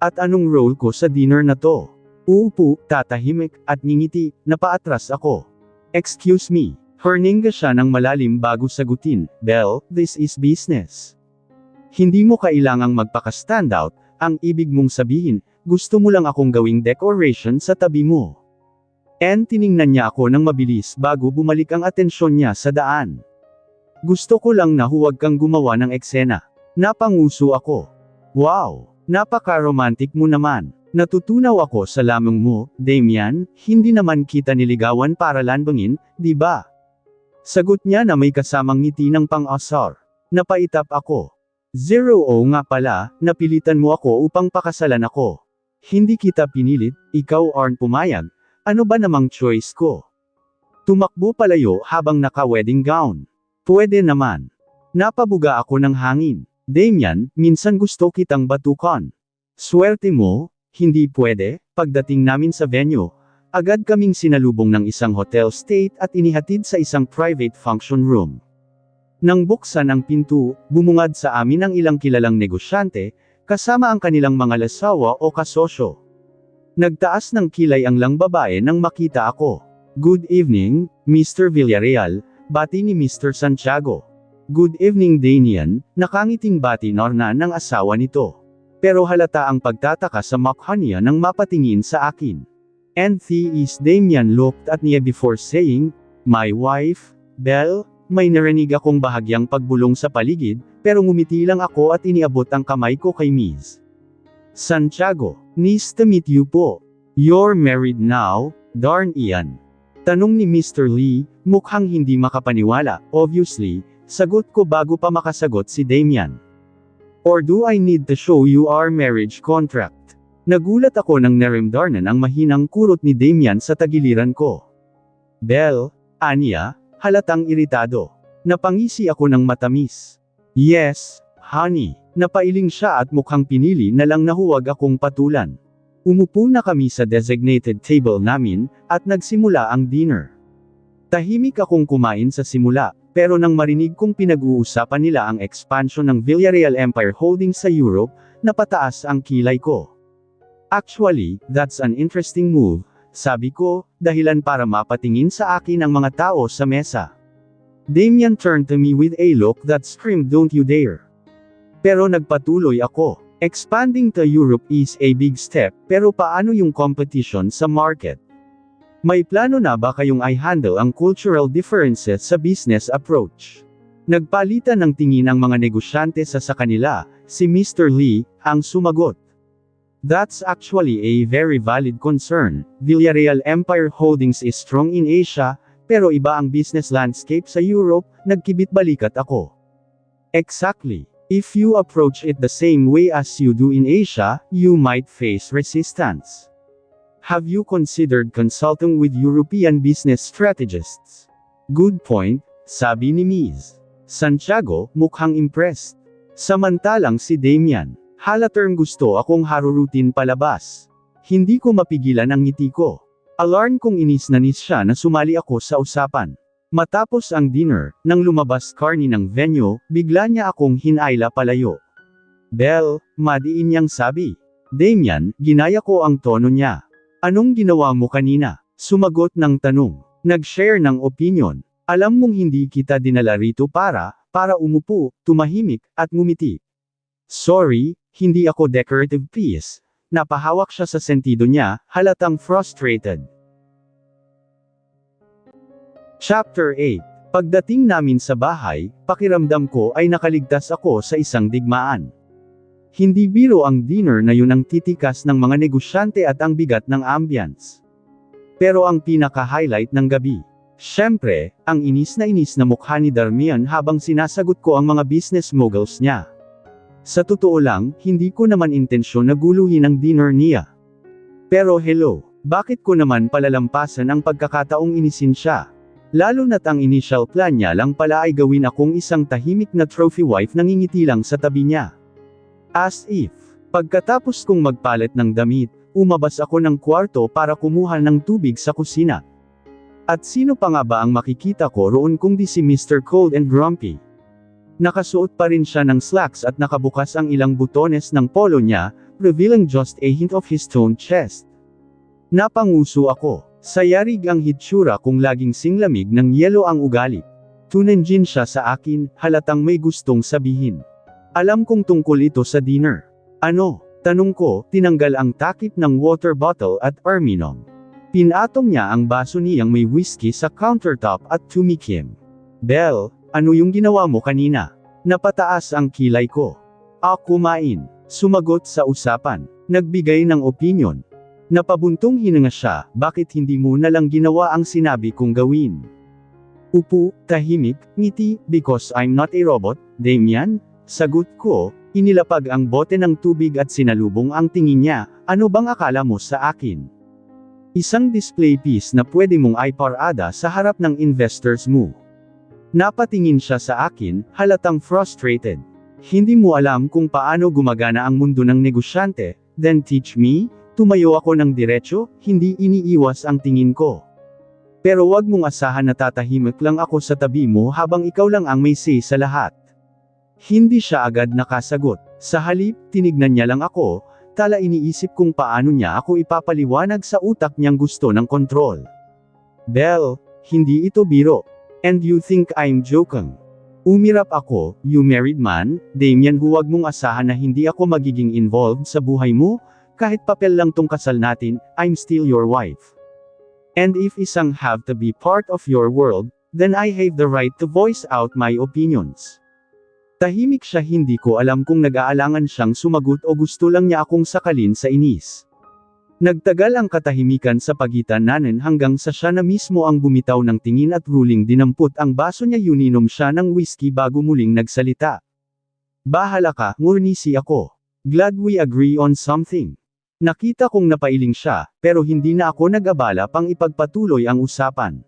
At anong role ko sa dinner na to? Uupo, tatahimik, at ngingiti, napaatras ako. Excuse me. Herninga siya ng malalim bago sagutin, Belle, this is business. Hindi mo kailangang magpaka-standout, ang ibig mong sabihin, gusto mo lang akong gawing decoration sa tabi mo. And tiningnan niya ako ng mabilis bago bumalik ang atensyon niya sa daan. Gusto ko lang na huwag kang gumawa ng eksena. Napanguso ako. Wow! Napaka-romantic mo naman. Natutunaw ako sa lamang mo, Damian, hindi naman kita niligawan para lambangin, di ba? Sagot niya na may kasamang ngiti ng pang-asar. Napaitap ako. 0 nga pala, napilitan mo ako upang pakasalan ako. Hindi kita pinilit, ikaw aren't pumayag, ano ba namang choice ko? Tumakbo palayo habang naka-wedding gown. Pwede naman. Napabuga ako ng hangin. Damian, minsan gusto kitang batukan. Swerte mo, hindi pwede. Pagdating namin sa venue, agad kaming sinalubong ng isang hotel state at inihatid sa isang private function room. Nang buksan ang pinto, bumungad sa amin ang ilang kilalang negosyante, kasama ang kanilang mga lasawa o kasosyo. Nagtaas ng kilay ang lang babae nang makita ako. "Good evening, Mr. Villarreal," bati ni Mr. Santiago. "Good evening Damian," nakangiting bati Norna ng asawa nito. Pero halata ang pagtataka sa mukha niya nang mapatingin sa akin. "And is Damian looked at niya before saying, 'My wife, Belle?'" May narinig akong bahagyang pagbulong sa paligid, pero ngumiti lang ako at iniabot ang kamay ko kay Ms. Santiago. "Nice to meet you po. You're married now, darn iyan?" Tanong ni Mr. Lee, mukhang hindi makapaniwala. "Obviously," sagot ko bago pa makasagot si Damian. "Or do I need to show you our marriage contract?" Nagulat ako nang naramdaman ang mahinang kurot ni Damian sa tagiliran ko. "Belle," aniya, halatang iritado. Napangisi ako ng matamis. "Yes, honey." Napailing siya at mukhang pinili na lang na huwag akong patulan. Umupo na kami sa designated table namin, at nagsimula ang dinner. Tahimik akong kumain sa simula, pero nang marinig kong pinag-uusapan nila ang expansion ng Villarreal Empire Holdings sa Europe, napataas ang kilay ko. "Actually, that's an interesting move," sabi ko, dahilan para mapatingin sa akin ang mga tao sa mesa. Damian turned to me with a look that screamed, "Don't you dare." Pero nagpatuloy ako. "Expanding to Europe is a big step, pero paano yung competition sa market? May plano na ba kayong i-handle ang cultural differences sa business approach?" Nagpalitan ng tingin ang mga negosyante sa kanila, si Mr. Lee, ang sumagot. "That's actually a very valid concern. Villarreal Empire Holdings is strong in Asia, pero iba ang business landscape sa Europe," nagkibit-balikat ako. "Exactly. If you approach it the same way as you do in Asia, you might face resistance. Have you considered consulting with European business strategists?" "Good point," sabi ni Ms. Santiago, mukhang impressed. Samantalang si Damian, halatang gusto akong harurutin palabas. Hindi ko mapigilan ang ngiti ko. Alarm kong inis na nis siya na sumali ako sa usapan. Matapos ang dinner, nang lumabas kami ng venue, bigla niya akong hinayla palayo. "Belle," madiin niyang sabi. "Damian," ginaya ko ang tono niya. "Anong ginawa mo kanina?" Sumagot ng tanong. Nag-share ng opinion. "Alam mong hindi kita dinala rito para umupo, tumahimik, at ngumiti." "Sorry, hindi ako decorative piece." Napahawak siya sa sentido niya, halatang frustrated. Chapter 8. Pagdating namin sa bahay, pakiramdam ko ay nakaligtas ako sa isang digmaan. Hindi biro ang dinner na yun ang titikas ng mga negosyante at ang bigat ng ambience. Pero ang pinaka-highlight ng gabi, syempre, ang inis na mukha ni Damian habang sinasagot ko ang mga business moguls niya. Sa totoo lang, hindi ko naman intensyon na guluhin ang dinner niya. Pero hello, bakit ko naman palalampasan ang pagkakataong inisin siya? Lalo na't ang initial plan niya lang pala ay gawin akong isang tahimik na trophy wife na ngingiti lang sa tabi niya. As if, pagkatapos kong magpalit ng damit, umabas ako ng kwarto para kumuha ng tubig sa kusina. At sino pa nga ba ang makikita ko roon kundi si Mr. Cold and Grumpy? Nakasuot pa rin siya ng slacks at nakabukas ang ilang butones ng polo niya, revealing just a hint of his toned chest. Napanguso ako. Sayarig ang hitsura kung laging singlamig ng yelo ang ugali. Tunanjin siya sa akin, halatang may gustong sabihin. Alam kong tungkol ito sa dinner. "Ano?" tanong ko, tinanggal ang takip ng water bottle at arminom. Pinatong niya ang baso niyang may whiskey sa countertop at tumikim. "Belle, ano yung ginawa mo kanina?" Napataas ang kilay ko. Kumain." Sumagot sa usapan. Nagbigay ng opinion. Napabuntong hininga siya, "Bakit hindi mo na lang ginawa ang sinabi kong gawin?" Upo, tahimik, ngiti, "Because I'm not a robot, Damian." Sagot ko, inilapag ang bote ng tubig at sinalubong ang tingin niya. "Ano bang akala mo sa akin? Isang display piece na pwede mong iparada sa harap ng investors mo?" Napatingin siya sa akin, halatang frustrated. "Hindi mo alam kung paano gumagana ang mundo ng negosyante, then teach me?" Tumayo ako ng diretso, hindi iniiwas ang tingin ko. Pero wag mong asahan na tatahimik lang ako sa tabi mo habang ikaw lang ang may say sa lahat. Hindi siya agad nakasagot. Sa halip, tinignan niya lang ako, tala iniisip kung paano niya ako ipapaliwanag sa utak niyang gusto ng kontrol. Belle, hindi ito biro. And you think I'm joking? Umirap ako, you married man, Damian, huwag mong asahan na hindi ako magiging involved sa buhay mo, kahit papel lang tong kasal natin, I'm still your wife. And if isang have to be part of your world, then I have the right to voice out my opinions. Tahimik siya, hindi ko alam kung nag-aalangan siyang sumagot o gusto lang niya akong sakalin sa inis. Nagtagal ang katahimikan sa pagitan namin hanggang sa siya na mismo ang bumitaw ng tingin at ruling dinampot ang baso niya, uninom siya ng whiskey bago muling nagsalita. Bahala ka, ngurnisi ako. Glad we agree on something. Nakita kong napailing siya, pero hindi na ako nag-abala pang ipagpatuloy ang usapan.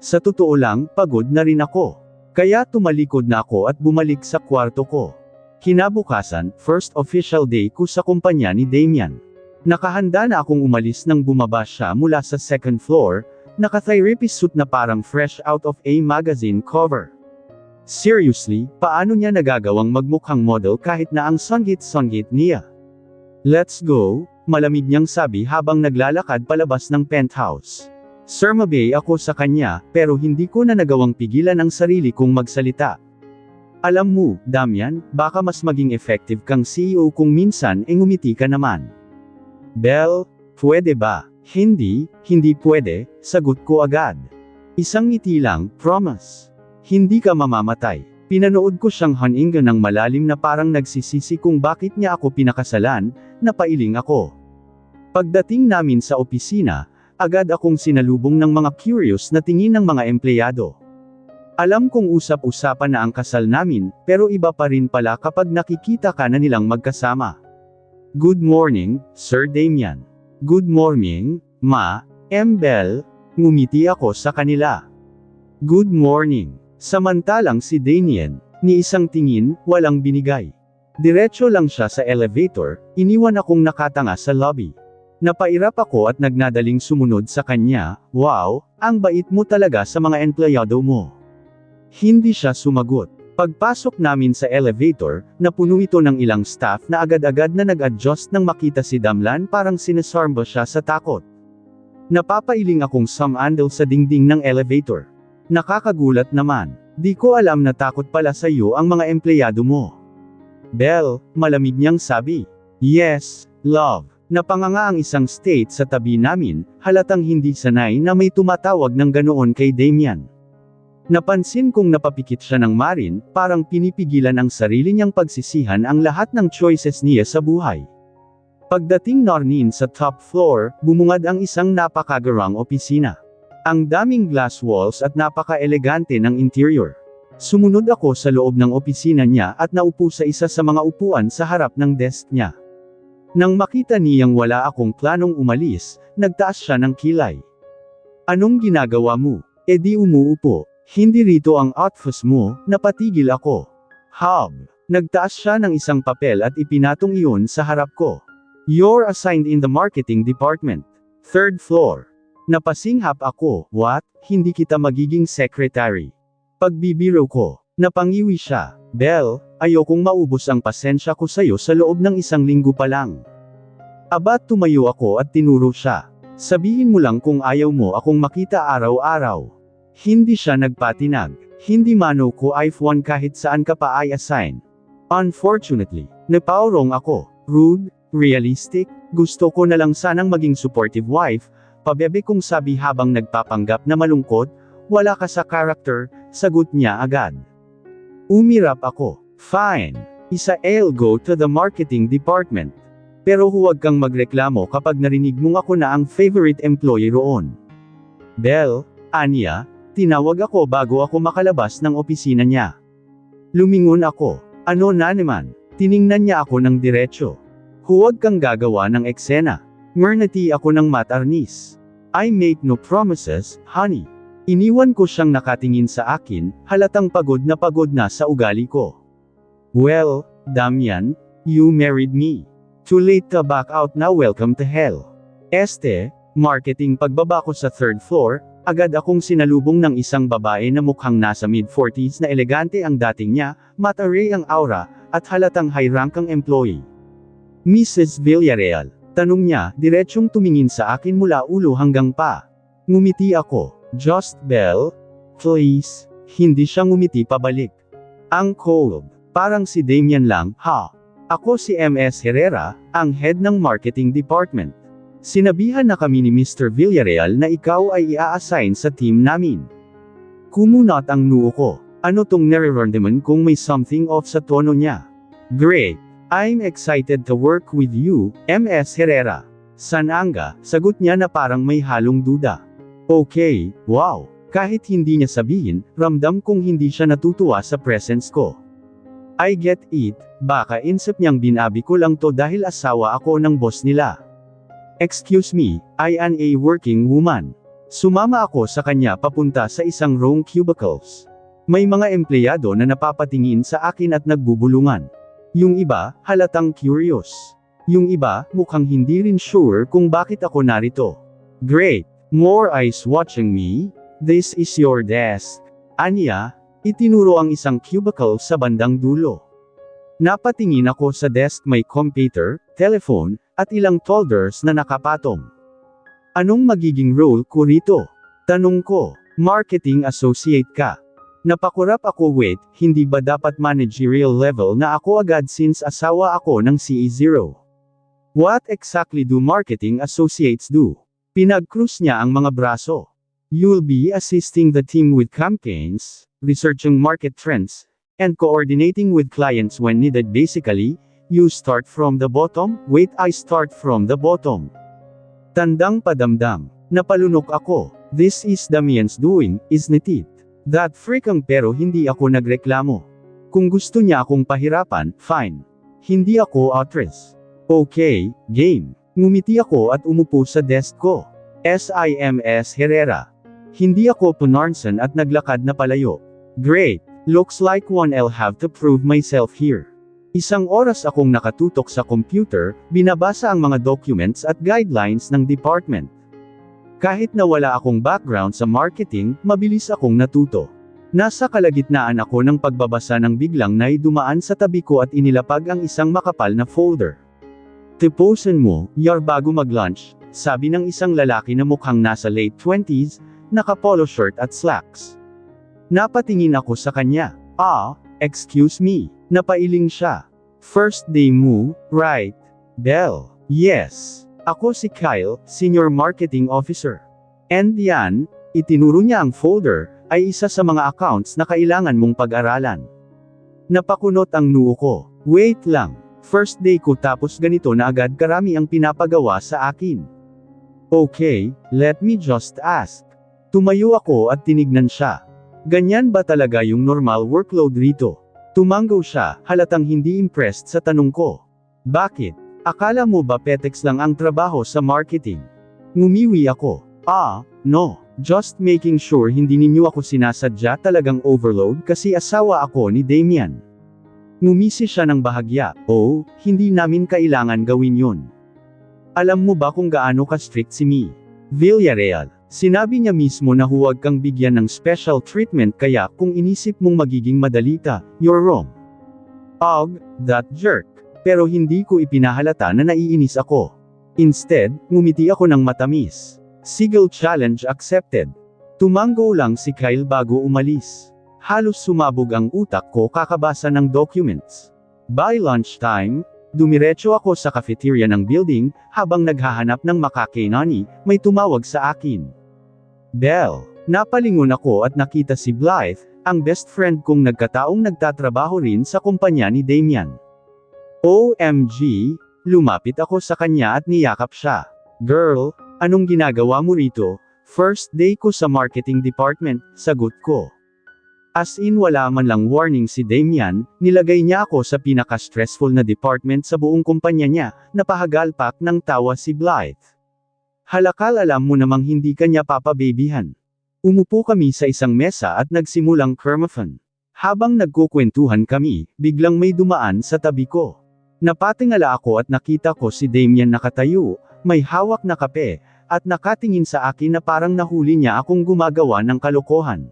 Sa totoo lang, pagod na rin ako. Kaya tumalikod na ako at bumalik sa kwarto ko. Kinabukasan, first official day ko sa kumpanya ni Damian. Nakahanda na akong umalis nang bumaba siya mula sa second floor, naka-therapist suit na parang fresh out of a magazine cover. Seriously, paano niya nagagawang magmukhang model kahit na ang sungit-sungit niya? Let's go, malamig niyang sabi habang naglalakad palabas ng penthouse. Sumabay ako sa kanya, pero hindi ko na nagawang pigilan ang sarili kong magsalita. Alam mo, Damian, baka mas maging effective kang CEO kung minsan ngumiti ka naman. Belle, pwede ba? Hindi pwede, sagot ko agad. Isang ngiti lang, promise. Hindi ka mamamatay. Pinanood ko siyang haningan ng malalim na parang nagsisisi kung bakit niya ako pinakasalan, napailing ako. Pagdating namin sa opisina, agad akong sinalubong ng mga curious na tingin ng mga empleyado. Alam kong usap-usapan na ang kasal namin, pero iba pa rin pala kapag nakikita ka na nilang magkasama. Good morning, Sir Damian. Good morning, Ma, Belle, ngumiti ako sa kanila. Good morning. Samantalang si Damian, ni isang tingin, walang binigay. Diretso lang siya sa elevator, iniwan akong nakatanga sa lobby. Napairap ako at nagnadaling sumunod sa kanya, wow, ang bait mo talaga sa mga empleyado mo. Hindi siya sumagot. Pagpasok namin sa elevator, napuno ito ng ilang staff na agad-agad na nag-adjust nang makita si Damlan, parang sinesarmba siya sa takot. Napapailing akong sumandal sa dingding ng elevator. Nakakagulat naman. Di ko alam na takot pala sa iyo ang mga empleyado mo. Belle, malamig niyang sabi. Yes, love. Napanganga ang isang state sa tabi namin, halatang hindi sanay na may tumatawag ng ganoon kay Damian. Napansin kong napapikit siya ng marin, parang pinipigilan ang sarili niyang pagsisihan ang lahat ng choices niya sa buhay. Pagdating namin sa top floor, bumungad ang isang napakagarang opisina. Ang daming glass walls at napaka-elegante ng interior. Sumunod ako sa loob ng opisina niya at naupo sa isa sa mga upuan sa harap ng desk niya. Nang makita niyang wala akong planong umalis, nagtaas siya ng kilay. Anong ginagawa mo? E di umuupo. Hindi rito ang office mo, napatigil ako. Hub. Nagtaas siya ng isang papel at ipinatong iyon sa harap ko. You're assigned in the marketing department. Third floor. Napasinghap ako, what? Hindi kita magiging secretary. Pagbibiro ko. Napangiwi siya. Belle, ayokong maubos ang pasensya ko sa'yo sa loob ng isang linggo pa lang. Aba, tumayo ako at tinuro siya. Sabihin mo lang kung ayaw mo akong makita araw-araw. Hindi siya nagpatinag. Hindi mano ko iPhone kahit saan ka pa i-assign. Unfortunately, napaurong ako. Rude, realistic, gusto ko na lang sanang maging supportive wife, pabebe kong sabi habang nagpapanggap na malungkot, wala ka sa character, sagot niya agad. Umirap ako. Fine. I'll go to the marketing department. Pero huwag kang magreklamo kapag narinig mong ako na ang favorite employee roon. Belle, Anya, tinawag ako bago ako makalabas ng opisina niya. Lumingon ako. Ano na naman? Tiningnan niya ako ng diretsyo. Huwag kang gagawa ng eksena. Ngernati ako ng matarnis. I make no promises, honey. Iniwan ko siyang nakatingin sa akin, halatang pagod na sa ugali ko. Well, Damian, you married me. Too late to back out now, welcome to hell. Marketing. Pagbaba ko sa third floor, Agad akong sinalubong ng isang babae na mukhang nasa mid-40s na elegante ang dating niya, mataray ang aura, at halatang high-rank ang employee. Mrs. Villarreal, tanong niya, diretsyong tumingin sa akin mula ulo hanggang pa. Ngumiti ako, just Belle, please. Hindi siya ngumiti pabalik. Ang cold, parang si Damian lang, ha? Ako si MS Herrera, ang head ng marketing department. Sinabihan na kami ni Mr. Villarreal na ikaw ay i-assign sa team namin. Kumunat ang noo ko. Ano tong nararamdaman kung may something off sa tono niya? Great! I'm excited to work with you, MS Herrera. Sananga, sagot niya na parang may halong duda. Okay, wow. Kahit hindi niya sabihin, ramdam kong hindi siya natutuwa sa presence ko. I get it, baka insip niyang binabi ko lang to dahil asawa ako ng boss nila. Excuse me, I am a working woman. Sumama ako sa kanya papunta sa isang row cubicles. May mga empleyado na napapatingin sa akin at nagbubulungan. Yung iba, halatang curious. Yung iba, mukhang hindi rin sure kung bakit ako narito. Great! More eyes watching me? This is your desk. Anya, itinuro ang isang cubicle sa bandang dulo. Napatingin ako sa desk, may computer, telephone, at ilang folders na nakapatong. Anong magiging role ko rito? Tanong ko. Marketing associate ka. Napakurap ako, wait, hindi ba dapat managerial level na ako agad since asawa ako ng CE0? What exactly do marketing associates do? Pinag-cruise niya ang mga braso. You'll be assisting the team with campaigns, researching market trends, and coordinating with clients when needed. Basically, you start from the bottom? Wait, I start from the bottom. Tandang padamdam. Napalunok ako. This is Damian's doing, isn't it? That freakang, pero hindi ako nagreklamo. Kung gusto niya akong pahirapan, fine. Hindi ako outrage. Okay, game. Ngumiti ako at umupo sa desk ko. SIMS Herrera. Hindi ako punarnsan at naglakad na palayo. Great. Looks like I'll have to prove myself here. Isang oras akong nakatutok sa computer, binabasa ang mga documents at guidelines ng department. Kahit na wala akong background sa marketing, mabilis akong natuto. Nasa kalagitnaan ako ng pagbabasa nang biglang naidumaan sa tabi ko at inilapag ang isang makapal na folder. Tiposan mo, yar bago mag-lunch, sabi ng isang lalaki na mukhang nasa late 20s, naka-polo shirt at slacks. Napatingin ako sa kanya. Excuse me. Napailing siya. First day mo, right? Belle. Yes. Ako si Kyle, Senior Marketing Officer. And yan, itinuro niya ang folder, ay isa sa mga accounts na kailangan mong pag-aralan. Napakunot ang noo ko. Wait lang. First day ko tapos ganito na agad karami ang pinapagawa sa akin. Okay, let me just ask. Tumayo ako at tinignan siya. Ganyan ba talaga yung normal workload rito? Tumanggo siya, halatang hindi impressed sa tanong ko. Bakit? Akala mo ba petex lang ang trabaho sa marketing? Ngumiwi ako. No. Just making sure hindi ninyo ako sinasadya, talagang overload kasi asawa ako ni Damian. Ngumisi siya ng bahagya. Oh, hindi namin kailangan gawin yun. Alam mo ba kung gaano ka-strict si Mi Villarreal? Sinabi niya mismo na huwag kang bigyan ng special treatment, kaya kung inisip mong magiging madali ka, you're wrong. That jerk. Pero hindi ko ipinahalata na naiinis ako. Instead, ngumiti ako ng matamis. Sigil challenge accepted. Tumango lang si Kyle bago umalis. Halos sumabog ang utak ko kakabasa ng documents. By lunchtime, dumiretso ako sa cafeteria ng building, habang naghahanap ng makakainani, may tumawag sa akin. Belle. Napalingon ako at nakita si Blythe, ang best friend kong nagkataong nagtatrabaho rin sa kumpanya ni Damian. OMG, lumapit ako sa kanya at niyakap siya. Girl, anong ginagawa mo rito? First day ko sa marketing department, sagot ko. As in wala man lang warning si Damian, nilagay niya ako sa pinaka-stressful na department sa buong kumpanya niya, napahagalpak ng tawa si Blythe. Halakal, alam mo namang hindi kanya papababyhan. Umupo kami sa isang mesa at nagsimulang kermafan. Habang nagkukwentuhan kami, biglang may dumaan sa tabi ko. Napatingala ako at nakita ko si Damian nakatayo, may hawak na kape, at nakatingin sa akin na parang nahuli niya akong gumagawa ng kalokohan.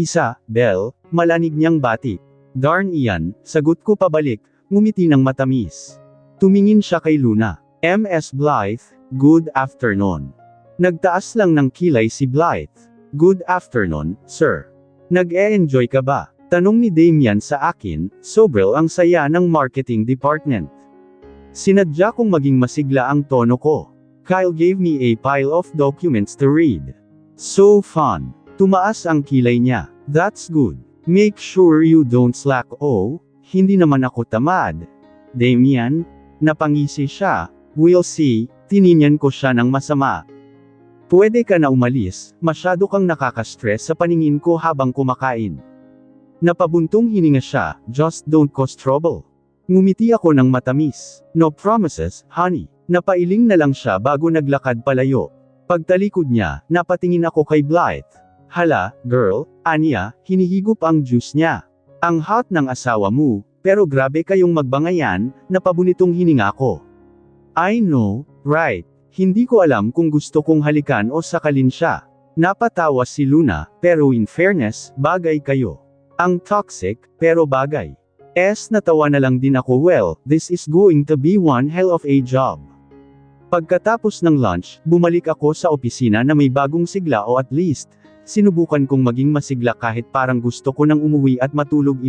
Isa, Belle, malanig niyang bati. Darn iyan, sagot ko pabalik, ngumiti ng matamis. Tumingin siya kay Luna. Ms. Blythe, good afternoon. Nagtaas lang ng kilay si Blythe. Good afternoon, sir. Nag-e-enjoy ka ba? Tanong ni Damian sa akin, sobrang ang saya ng marketing department. Sinadya kong maging masigla ang tono ko. Kyle gave me a pile of documents to read. So fun. Tumaas ang kilay niya. That's good. Make sure you don't slack. Oh, hindi naman ako tamad. Damian, napangisi siya. We'll see. Tininyan ko siya ng masama. Pwede ka na umalis, masyado kang nakaka-stress sa paningin ko habang kumakain. Napabuntong hininga siya, just don't cause trouble. Ngumiti ako ng matamis. No promises, honey. Napailing na lang siya bago naglakad palayo. Pagtalikod niya, napatingin ako kay Blythe. Hala, girl, aniya, hinihigop ang juice niya. Ang hot ng asawa mo, pero grabe kayong magbangayan, napabunitong hininga ko. I know, right. Hindi ko alam kung gusto kong halikan o sakalin siya. Napatawa si Luna, pero in fairness, bagay kayo. Ang toxic, pero bagay. Natawa na lang din ako. Well, this is going to be one hell of a job. Pagkatapos ng lunch, bumalik ako sa opisina na may bagong sigla o at least, sinubukan kong maging masigla kahit parang gusto ko nang umuwi at matulog.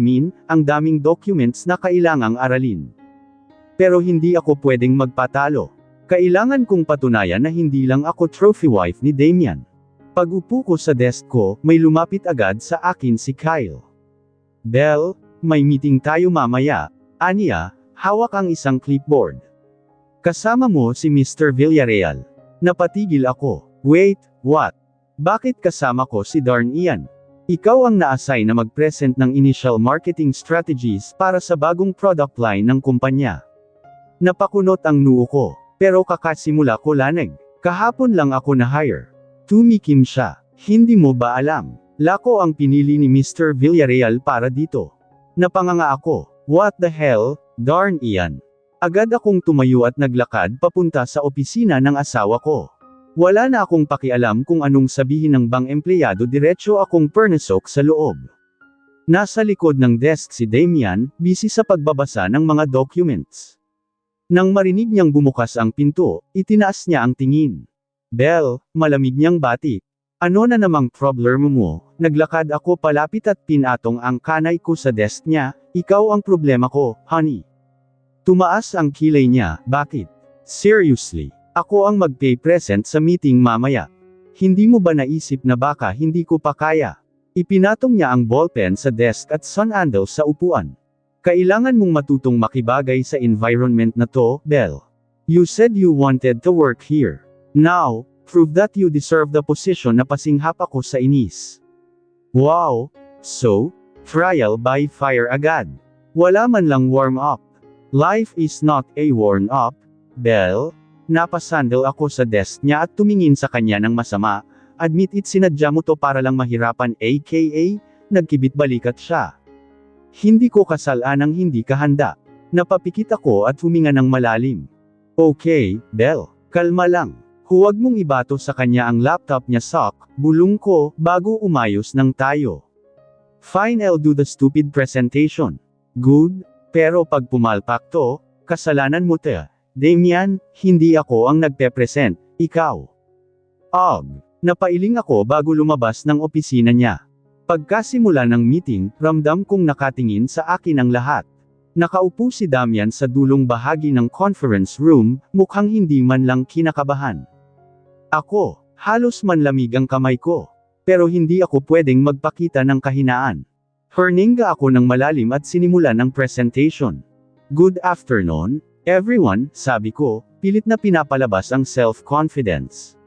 Ang daming documents na kailangang aralin. Pero hindi ako pwedeng magpatalo. Kailangan kong patunayan na hindi lang ako trophy wife ni Damian. Pag-upo ko sa desk ko, may lumapit agad sa akin si Kyle. Belle, may meeting tayo mamaya. Aniya, hawak ang isang clipboard. Kasama mo si Mr. Villarreal. Napatigil ako. Wait, what? Bakit kasama ko si Darn Ian? Ikaw ang na-assign na mag-present ng initial marketing strategies para sa bagong product line ng kumpanya. Napakunot ang noo ko. Pero kakasimula ko lanig. Kahapon lang ako na-hire. Tumikim siya. Hindi mo ba alam? Lako ang pinili ni Mr. Villarreal para dito. Napanganga ako. What the hell? Darn Ian. Agad akong tumayo at naglakad papunta sa opisina ng asawa ko. Wala na akong pakialam kung anong sabihin ng bang empleyado, diretso akong pernasok sa loob. Nasa likod ng desk si Damian, busy sa pagbabasa ng mga documents. Nang marinig niyang bumukas ang pinto, itinaas niya ang tingin. Belle, malamig niyang bati. Ano na namang problema mo? Naglakad ako palapit at pinatong ang kanay ko sa desk niya. Ikaw ang problema ko, honey. Tumaas ang kilay niya. Bakit? Seriously, ako ang mag-pay present sa meeting mamaya. Hindi mo ba naisip na baka hindi ko pa kaya? Ipinatong niya ang ballpen sa desk at sunandal sa upuan. Kailangan mong matutong makibagay sa environment na to, Belle. You said you wanted to work here. Now, prove that you deserve the position. Napasinghap ako sa inis. Wow! So, trial by fire agad. Wala man lang warm up. Life is not a warm up, Belle. Napasandal ako sa desk niya at tumingin sa kanya ng masama. Admit it, sinadya mo to para lang mahirapan, aka, nagkibit balikat siya. Hindi ko kasalanang hindi ka handa. Napapikit ako at huminga ng malalim. Okay, Belle, kalma lang. Huwag mong ibato sa kanya ang laptop niya, Sok, bulong ko, bago umayos ng tayo. Fine, I'll do the stupid presentation. Good, pero pag pumalpak to, kasalanan mo te. Damian, hindi ako ang nagpe-present, ikaw. Napailing ako bago lumabas ng opisina niya. Pagkasimula ng meeting, ramdam kong nakatingin sa akin ang lahat. Nakaupo si Damian sa dulong bahagi ng conference room, mukhang hindi man lang kinakabahan. Ako, halos manlamig ang kamay ko. Pero hindi ako pwedeng magpakita ng kahinaan. Herninga ako ng malalim at sinimulan ang presentation. Good afternoon, everyone, sabi ko, pilit na pinapalabas ang self-confidence.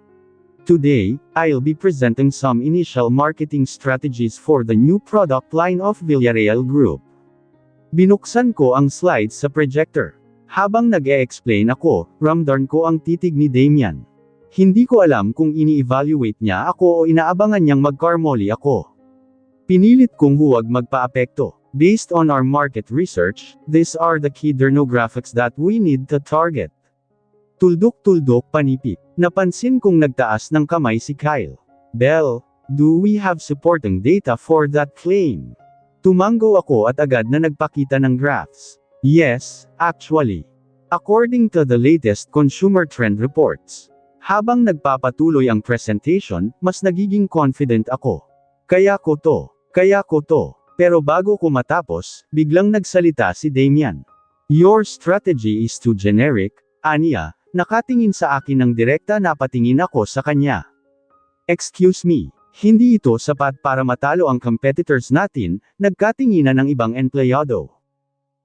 Today, I'll be presenting some initial marketing strategies for the new product line of Villarreal Group. Binuksan ko ang slides sa projector. Habang nag-e-explain ako, ramdam ko ang titig ni Damian. Hindi ko alam kung ini-evaluate niya ako o inaabangan niyang magkarmoli ako. Pinilit kong huwag magpa-apekto. Based on our market research, these are the key demographics that we need to target. Tuldok-tuldok panipik. Napansin kong nagtaas ng kamay si Kyle. Belle, do we have supporting data for that claim? Tumango ako at agad na nagpakita ng graphs. Yes, actually. According to the latest consumer trend reports. Habang nagpapatuloy ang presentation, mas nagiging confident ako. Kaya ko to. Pero bago ko matapos, biglang nagsalita si Damian. Your strategy is too generic, aniya. Nakatingin sa akin ng direkta na patingin ako sa kanya. Excuse me, hindi ito sapat para matalo ang competitors natin, nagkatinginan ng ibang empleyado.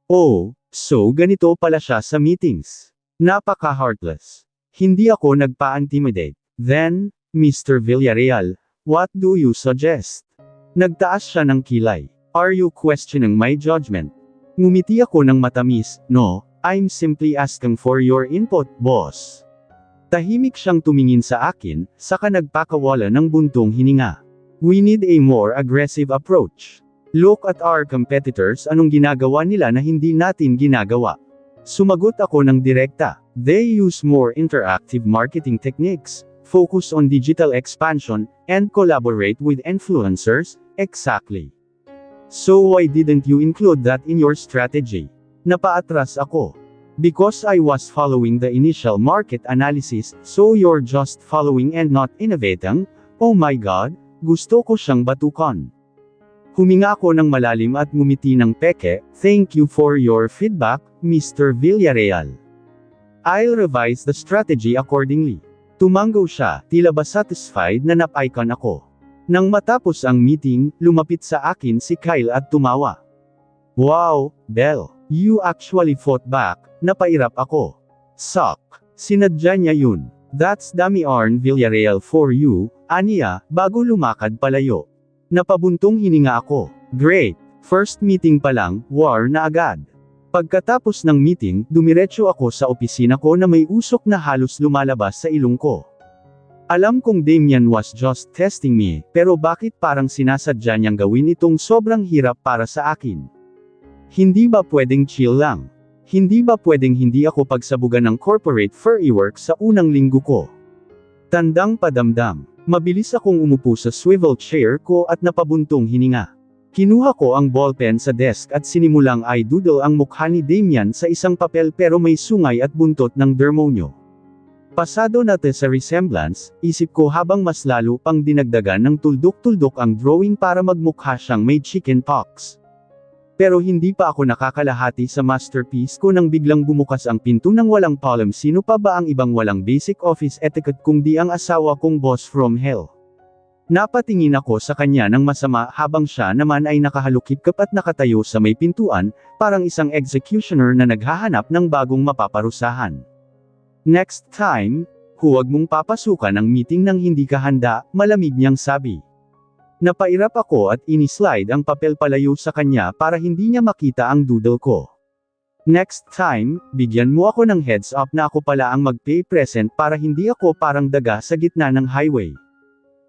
Oh, so ganito pala siya sa meetings. Napaka-heartless. Hindi ako nagpa-intimidate. Then, Mr. Villarreal, what do you suggest? Nagtaas siya ng kilay. Are you questioning my judgment? Ngumiti ako ng matamis. No, I'm simply asking for your input, boss. Tahimik siyang tumingin sa akin, saka nagpakawala ng buntong hininga. We need a more aggressive approach. Look at our competitors, anong ginagawa nila na hindi natin ginagawa. Sumagot ako ng direkta. They use more interactive marketing techniques, focus on digital expansion, and collaborate with influencers. Exactly. So why didn't you include that in your strategy? Napaatras ako. Because I was following the initial market analysis, so you're just following and not innovating? Oh my God, gusto ko siyang batukan. Huminga ako ng malalim at ngumiti ng peke. Thank you for your feedback, Mr. Villarreal. I'll revise the strategy accordingly. Tumango siya, tila ba satisfied na nap-icon ako. Nang matapos ang meeting, lumapit sa akin si Kyle at tumawa. Wow, Belle, you actually fought back, napairap ako. Suck. Sinadya niya yun. That's Damian Villarreal for you, aniya, bago lumakad palayo. Napabuntong hininga ako. Great. First meeting pa lang, war na agad. Pagkatapos ng meeting, dumiretso ako sa opisina ko na may usok na halos lumalabas sa ilong ko. Alam kong Damian was just testing me, pero bakit parang sinasadya niyang gawin itong sobrang hirap para sa akin? Hindi ba pwedeng chill lang? Hindi ba pwedeng hindi ako pagsabugan ng corporate furry work sa unang linggo ko? Tandang padamdam. Mabilis akong umupo sa swivel chair ko at napabuntong hininga. Kinuha ko ang ballpen sa desk at sinimulang i-doodle ang mukha ni Damian sa isang papel pero may sungay at buntot ng dermonyo. Pasado na sa resemblance, isip ko habang mas lalo pang dinagdagan ng tuldok-tuldok ang drawing para magmukha siyang may chicken pox. Pero hindi pa ako nakakalahati sa masterpiece ko nang biglang bumukas ang pinto ng walang palm. Sino pa ba ang ibang walang basic office etiquette kung di ang asawa kong boss from hell? Napatingin ako sa kanya ng masama habang siya naman ay nakahalukip at nakatayo sa may pintuan, parang isang executioner na naghahanap ng bagong mapaparusahan. Next time, huwag mong papasukan ang meeting nang hindi ka handa, malamig niyang sabi. Napairap ako at inislide ang papel palayo sa kanya para hindi niya makita ang doodle ko. Next time, bigyan mo ako ng heads up na ako pala ang mag-pay present para hindi ako parang daga sa gitna ng highway.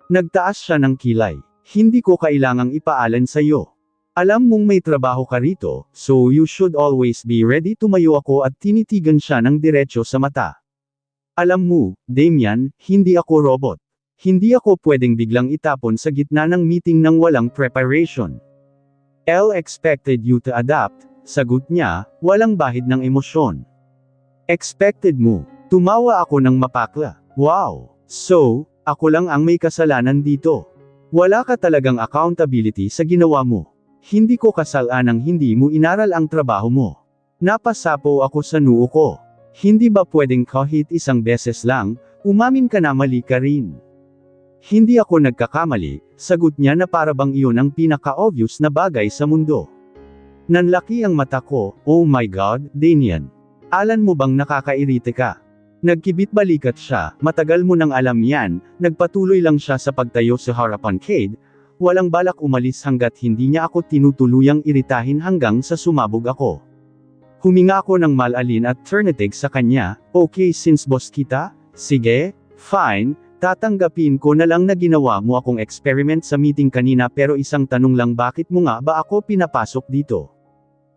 Nagtaas siya ng kilay. Hindi ko kailangang ipaalan sa iyo. Alam mong may trabaho ka rito, so you should always be ready. Tumayo ako at tinitigan siya ng diretso sa mata. Alam mo, Damian, hindi ako robot. Hindi ako pwedeng biglang itapon sa gitna ng meeting ng walang preparation. Elle expected you to adapt, sagot niya, walang bahid ng emosyon. Expected mo. Tumawa ako ng mapakla. Wow! So, ako lang ang may kasalanan dito. Wala ka talagang accountability sa ginawa mo. Hindi ko kasalanang hindi mo inaral ang trabaho mo. Napasapo ako sa noo ko. Hindi ba pwedeng kahit isang beses lang, umamin ka na mali ka rin? Hindi ako nagkakamali, sagot niya na parabang iyon ang pinaka-obvious na bagay sa mundo. Nanlaki ang mata ko. Oh my God, Damian. Alan mo bang nakakairite ka? Nagkibit balikat siya, matagal mo nang alam yan, nagpatuloy lang siya sa pagtayo sa harapan Cade, walang balak umalis hanggat hindi niya ako tinutuluyang iritahin hanggang sa sumabog ako. Huminga ako ng malalin at turnitig sa kanya. Okay, since boss kita? Sige, fine, tatanggapin ko na lang na ginawa mo akong experiment sa meeting kanina pero isang tanong lang, bakit mo nga ba ako pinapasok dito?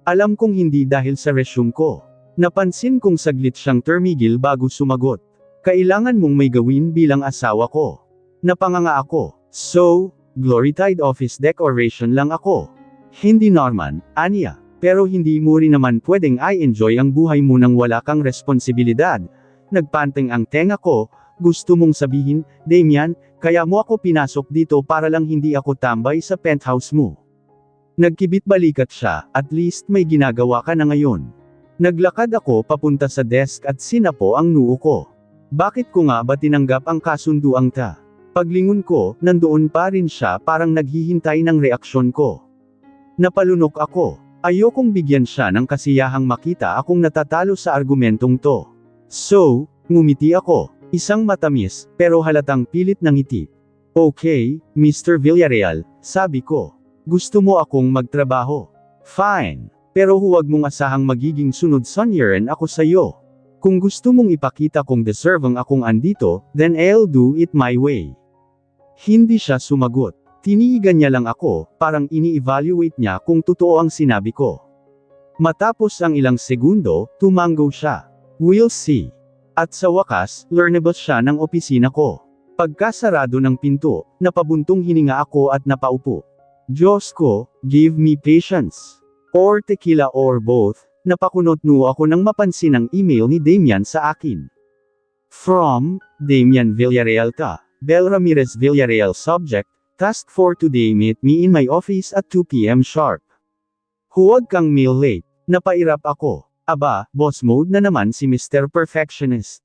Alam kong hindi dahil sa resume ko. Napansin kong saglit siyang tumigil bago sumagot. Kailangan mong may gawin bilang asawa ko. Napanganga ako. So, glorified office decoration lang ako. Hindi Norman, aniya. Pero hindi mo rin naman pwedeng i-enjoy ang buhay mo nang wala kang responsibilidad. Nagpanteng ang tenga ko. Gusto mong sabihin, Damian, kaya mo ako pinasok dito para lang hindi ako tambay sa penthouse mo. Nagkibit balikat siya, at least may ginagawa ka na ngayon. Naglakad ako papunta sa desk at sinapo ang noo ko. Bakit ko nga ba tinanggap ang kasunduang ta? Paglingon ko, nandoon pa rin siya parang naghihintay ng reaksyon ko. Napalunok ako. Ayokong bigyan siya ng kasiyahang makita akong natatalo sa argumentong to. So, ngumiti ako. Isang matamis, pero halatang pilit ng ngiti. Okay, Mr. Villarreal, sabi ko. Gusto mo akong magtrabaho? Fine. Pero huwag mong asahang magiging sunod sonyeran ako sa'yo. Kung gusto mong ipakita kong deserving akong andito, then I'll do it my way. Hindi siya sumagot. Tiniigan niya lang ako, parang ini-evaluate niya kung totoo ang sinabi ko. Matapos ang ilang segundo, tumango siya. We'll see. At sa wakas, learnable siya ng opisina ko. Pagkasarado ng pinto, napabuntong hininga ako at napaupo. Diyos ko, give me patience. Or tequila or both, napakunot-no ako nang mapansin ang email ni Damian sa akin. From, Damian Villarreal ka, Bel Ramirez Villarreal subject, task for today meet me in my office at 2 p.m. sharp. Huwag kang mail late, napairap ako. Aba, boss mode na naman si Mr. Perfectionist.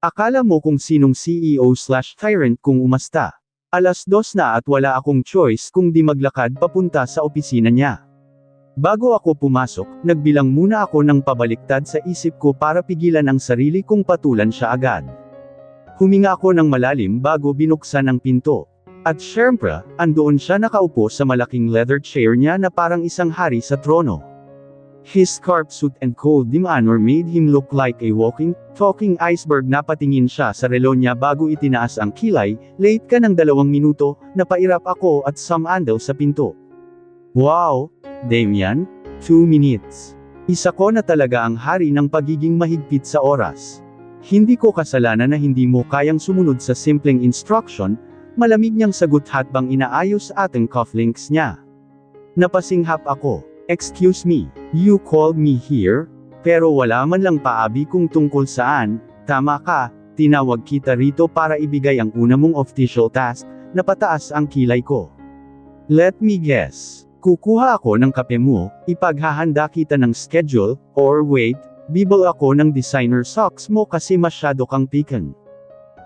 Akala mo kung sinong CEO/tyrant kung umasta. 2:00 na at wala akong choice kung di maglakad papunta sa opisina niya. Bago ako pumasok, nagbilang muna ako ng pabaliktad sa isip ko para pigilan ang sarili kong patulan siya agad. Huminga ako ng malalim bago binuksan ang pinto. At syempre, andoon siya nakaupo sa malaking leather chair niya na parang isang hari sa trono. His scarf suit and cold demeanor made him look like a walking, talking iceberg. Napatingin siya sa relo niya bago itinaas ang kilay. Late ka ng 2 minuto, napairap ako at sumandal sa pinto. Wow, Damian, 2 minutes. Isa ko na talaga ang hari ng pagiging mahigpit sa oras. Hindi ko kasalanan na hindi mo kayang sumunod sa simpleng instruction, malamig niyang sagot habang inaayos ating cufflinks niya. Napasinghap ako. Excuse me, you called me here? Pero wala man lang paabi kung tungkol saan. Tama ka, tinawag kita rito para ibigay ang una mong official task. Napataas ang kilay ko. Let me guess. Kukuha ako ng kape mo, ipaghahanda kita ng schedule, or wait, bibol ako ng designer socks mo kasi masyado kang pikan.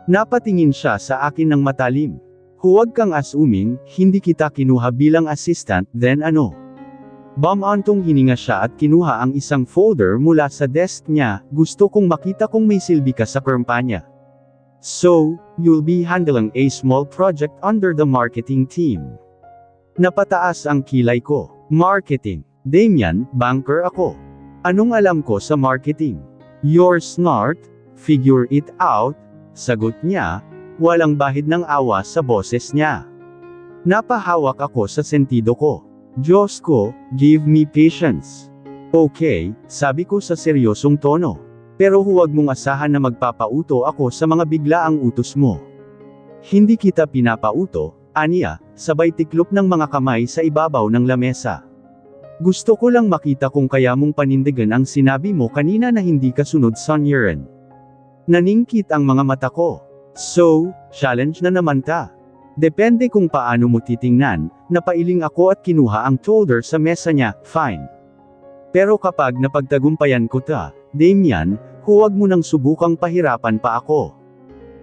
Napatingin siya sa akin ng matalim. Huwag kang assuming, hindi kita kinuha bilang assistant, then ano? Bumantong hininga siya at kinuha ang isang folder mula sa desk niya. Gusto kong makita kung may silbi ka sa kumpanya. So, you'll be handling a small project under the marketing team. Napataas ang kilay ko. Marketing. Damian, banker ako. Anong alam ko sa marketing? You're smart, figure it out, sagot niya, walang bahid ng awa sa boses niya. Napahawak ako sa sentido ko. Diyos ko, give me patience. Okay, sabi ko sa seryosong tono. Pero huwag mong asahan na magpapauto ako sa mga biglaang utos mo. Hindi kita pinapauto, aniya, sabay tiklop ng mga kamay sa ibabaw ng lamesa. Gusto ko lang makita kung kaya mong panindigan ang sinabi mo kanina na hindi ka sunod sonyeran. Naningkit ang mga mata ko. So, challenge na naman ta. Depende kung paano mo titingnan, napailing ako at kinuha ang folder sa mesa niya, fine. Pero kapag napagtagumpayan ko ta, Damian, huwag mo nang subukang pahirapan pa ako.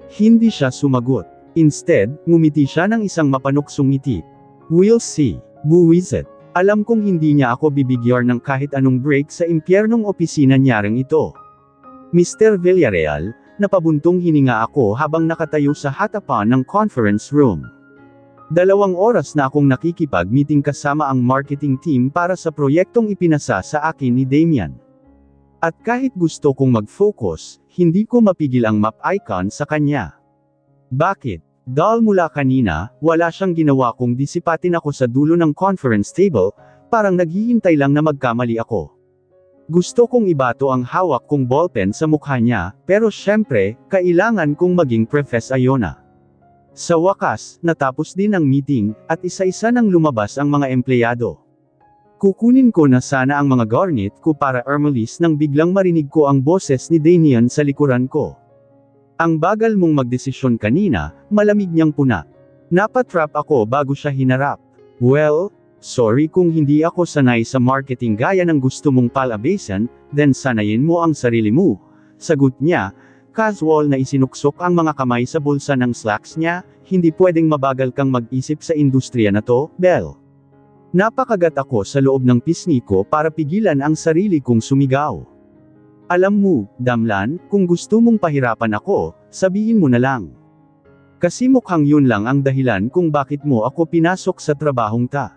Hindi siya sumagot. Instead, ngumiti siya ng isang mapanuksong ngiti. We'll see, buwisit. Alam kong hindi niya ako bibigyan ng kahit anong break sa impyernong opisina niyang ito. Mr. Villarreal, napabuntong hininga ako habang nakatayo sa hatapan ng conference room. 2 oras na akong nakikipag-meeting kasama ang marketing team para sa proyektong ipinasa sa akin ni Damian. At kahit gusto kong mag-focus, hindi ko mapigil ang map icon sa kanya. Bakit? Dahil mula kanina, wala siyang ginawa kung disipatin ako sa dulo ng conference table, parang naghihintay lang na magkamali ako. Gusto kong ibato ang hawak kong ballpen sa mukha niya, pero syempre, kailangan kong maging professional na. Sa wakas, natapos din ang meeting, at isa-isa nang lumabas ang mga empleyado. Kukunin ko na sana ang mga garnet ko para umalis nang biglang marinig ko ang boses ni Damian sa likuran ko. Ang bagal mong magdesisyon kanina, malamig niyang puna. Napatrap ako bago siya hinarap. Well, sorry kung hindi ako sanay sa marketing gaya ng gusto mong palabasan, then sanayin mo ang sarili mo. Sagot niya, casual na isinuksok ang mga kamay sa bulsa ng slacks niya, hindi pwedeng mabagal kang mag-isip sa industriya na to, Belle. Napakagat ako sa loob ng pisngi ko para pigilan ang sarili kong sumigaw. Alam mo, Damlan, kung gusto mong pahirapan ako, sabihin mo na lang. Kasi mukhang yun lang ang dahilan kung bakit mo ako pinasok sa trabahong ta.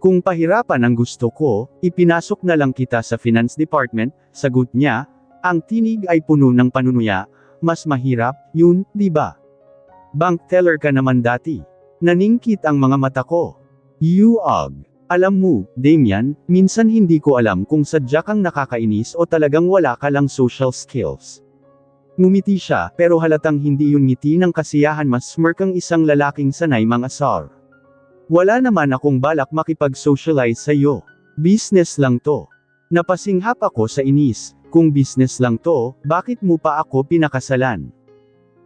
Kung pahirapan ang gusto ko, ipinasok na lang kita sa finance department, sagot niya, ang tinig ay puno ng panunuya, mas mahirap, yun, di ba? Bank teller ka naman dati. Naningkit ang mga mata ko. Yuog. Alam mo, Damian, minsan hindi ko alam kung sadya kang nakakainis o talagang wala ka lang social skills. Ngumiti siya, pero halatang hindi yun ngiti ng kasiyahan, mas smirk ang isang lalaking sanay mangasar. Wala naman akong balak makipag-socialize sa'yo. Business lang to. Napasinghap ako sa inis, kung business lang to, bakit mo pa ako pinakasalan?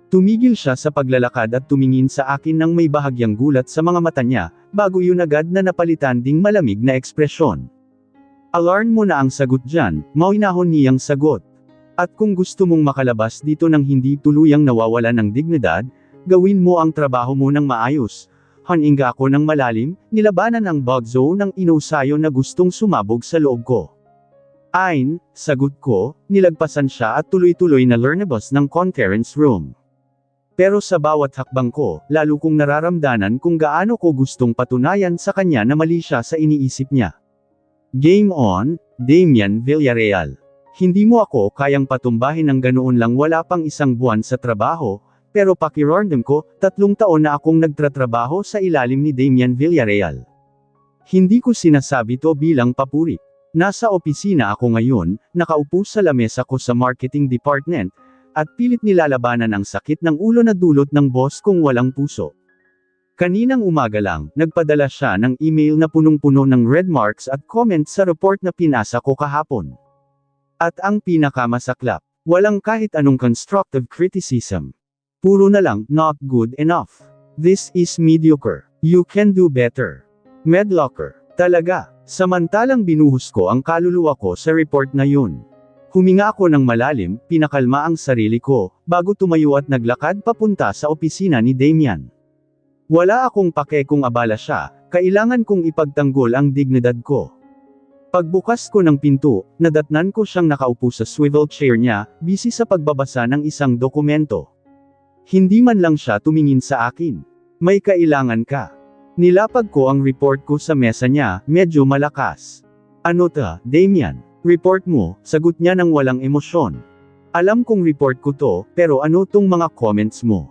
Tumigil siya sa paglalakad at tumingin sa akin ng may bahagyang gulat sa mga mata niya, bago yun agad na napalitan ding malamig na ekspresyon. Alarm mo na ang sagot dyan, mahinahon niyang sagot. At kung gusto mong makalabas dito ng hindi tuluyang nawawala ng dignidad, gawin mo ang trabaho mo ng maayos. Haninga ako ng malalim, nilabanan ang bugzo ng inusayo na gustong sumabog sa loob ko. Ayn, sagot ko, nilagpasan siya at tuloy-tuloy na learnabas ng conference room. Pero sa bawat hakbang ko, lalo kong nararamdaman kung gaano ko gustong patunayan sa kanya na mali siya sa iniisip niya. Game on, Damian Villarreal. Hindi mo ako kayang patumbahin ng ganoon lang wala pang isang buwan sa trabaho, pero pakiramdam ko, 3 taon na akong nagtratrabaho sa ilalim ni Damian Villarreal. Hindi ko sinasabi to bilang papuri. Nasa opisina ako ngayon, nakaupo sa lamesa ko sa marketing department, at pilit nilalabanan ang sakit ng ulo na dulot ng boss kong walang puso. Kaninang umaga lang, nagpadala siya ng email na punong-puno ng red marks at comments sa report na pinasa ko kahapon. At ang pinakamasaklap, walang kahit anong constructive criticism. Puro na lang, not good enough. This is mediocre. You can do better. Mediocre. Talaga. Samantalang binuhos ko ang kaluluwa ko sa report na yun. Huminga ako ng malalim, pinakalma ang sarili ko, bago tumayo at naglakad papunta sa opisina ni Damian. Wala akong pake kung abala siya, kailangan kong ipagtanggol ang dignidad ko. Pagbukas ko ng pinto, nadatnan ko siyang nakaupo sa swivel chair niya, busy sa pagbabasa ng isang dokumento. Hindi man lang siya tumingin sa akin. May kailangan ka. Nilapag ko ang report ko sa mesa niya, medyo malakas. Ano ta, Damian? Report mo, sagot niya ng walang emosyon. Alam kong report ko to, pero ano tong mga comments mo?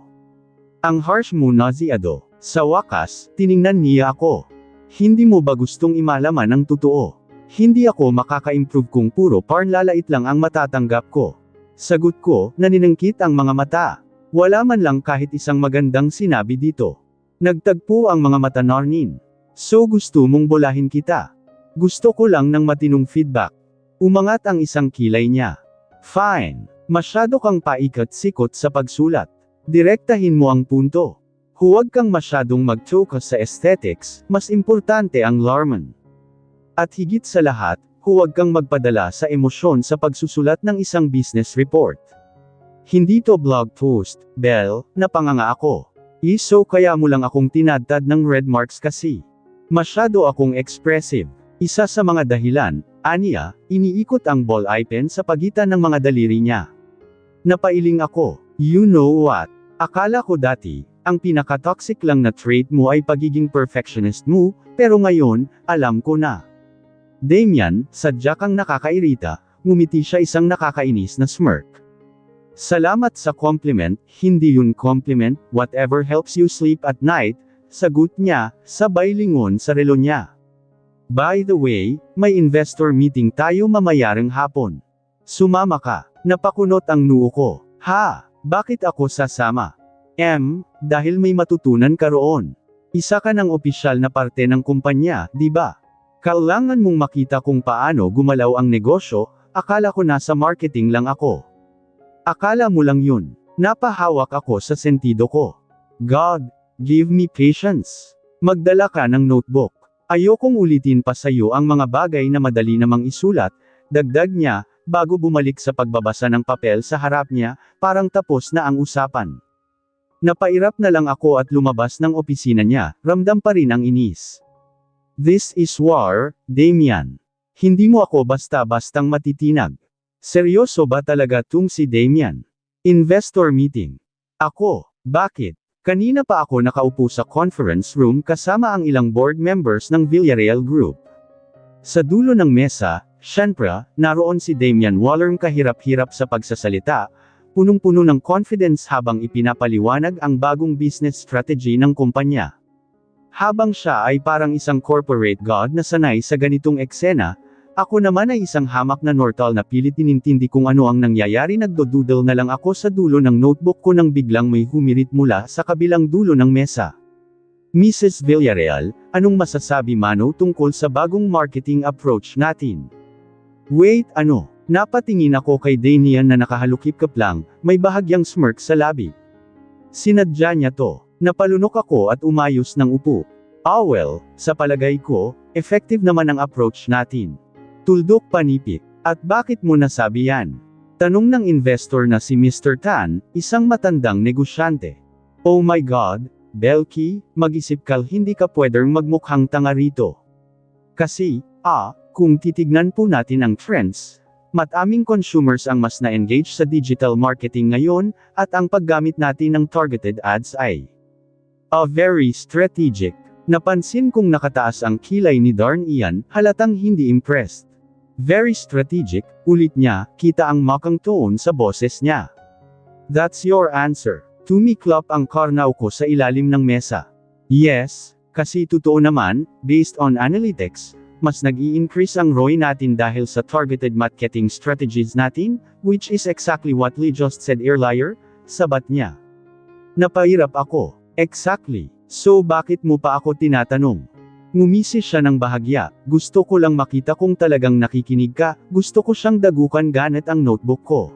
Ang harsh mo, nauseado. Sa wakas, tiningnan niya ako. Hindi mo ba gustong imalaman ang totoo? Hindi ako makaka-improve kung puro parnlalait lang ang matatanggap ko. Sagot ko, naninangkit ang mga mata. Wala man lang kahit isang magandang sinabi dito. Nagtagpo ang mga mata narnin. So gusto mong bolahin kita? Gusto ko lang ng matinong feedback. Umangat ang isang kilay niya. Fine. Masyado kang paikot-sikot sa pagsulat. Direktahin mo ang punto. Huwag kang masyadong mag-focus sa aesthetics, mas importante ang larman. At higit sa lahat, huwag kang magpadala sa emosyon sa pagsusulat ng isang business report. Hindi to blog post, Belle, napanganga ako. So kaya mo lang akong tinadtad ng red marks kasi. Masyado akong expressive. Isa sa mga dahilan, aniya, iniikot ang ball pen sa pagitan ng mga daliri niya. Napailing ako. You know what? Akala ko dati, ang pinaka-toxic lang na trait mo ay pagiging perfectionist mo, pero ngayon, alam ko na. Damian, sadya kang nakakairita, ngumiti siya isang nakakainis na smirk. Salamat sa compliment, hindi yun compliment, whatever helps you sleep at night, sagot niya, sabay lingon sa relo niya. By the way, may investor meeting tayo mamayarang hapon. Sumama ka. Napakunot ang noo ko. Ha? Bakit ako sasama? Dahil may matutunan ka roon. Isa ka ng opisyal na parte ng kumpanya, di ba? Kailangan mong makita kung paano gumalaw ang negosyo. Akala ko nasa marketing lang ako. Akala mo lang yun. Napahawak ako sa sentido ko. God, give me patience. Magdala ka ng notebook. Ayokong ulitin pa sa'yo ang mga bagay na madali namang isulat, dagdag niya, bago bumalik sa pagbabasa ng papel sa harap niya, parang tapos na ang usapan. Napairap na lang ako at lumabas ng opisina niya, ramdam pa rin ang inis. This is war, Damian. Hindi mo ako basta-bastang matitinag. Seryoso ba talaga tung si Damian? Investor meeting. Ako, bakit? Kanina pa ako nakaupo sa conference room kasama ang ilang board members ng Villarreal Group. Sa dulo ng mesa, syempre, naroon si Damian Waller kahirap-hirap sa pagsasalita, punong-puno ng confidence habang ipinapaliwanag ang bagong business strategy ng kumpanya. Habang siya ay parang isang corporate god na sanay sa ganitong eksena, ako naman ay isang hamak na nortal na pilit inintindi kung ano ang nangyayari. Nagdodoodle na lang ako sa dulo ng notebook ko nang biglang may humirit mula sa kabilang dulo ng mesa. Mrs. Villarreal, anong masasabi Mano tungkol sa bagong marketing approach natin? Wait, ano? Napatingin ako kay Damian na nakahalukip lang, may bahagyang smirk sa labi. Sinadya niya to. Napalunok ako at umayos ng upo. Well, sa palagay ko, effective naman ang approach natin. Tuldok panipik. At bakit mo nasabi yan? Tanong ng investor na si Mr. Tan, isang matandang negosyante. Oh my God, Belky, mag-isip ka, hindi ka pwedeng magmukhang tanga rito. Kasi, kung titignan po natin ang trends, mataming consumers ang mas na-engage sa digital marketing ngayon, at ang paggamit natin ng targeted ads ay very strategic. Napansin kong nakataas ang kilay ni Darn Ian, halatang hindi impressed. Very strategic, ulit niya, kita ang makang tone sa boses niya. That's your answer. Tumiklop ang karnaw ko sa ilalim ng mesa. Yes, kasi totoo naman, based on analytics, mas nag-i-increase ang ROI natin dahil sa targeted marketing strategies natin, which is exactly what Lee just said earlier, sabat niya. Napairap ako. Exactly. So bakit mo pa ako tinatanong? Ngumisi siya ng bahagya, gusto ko lang makita kung talagang nakikinig ka, gusto ko siyang dagukan gamit ang notebook ko.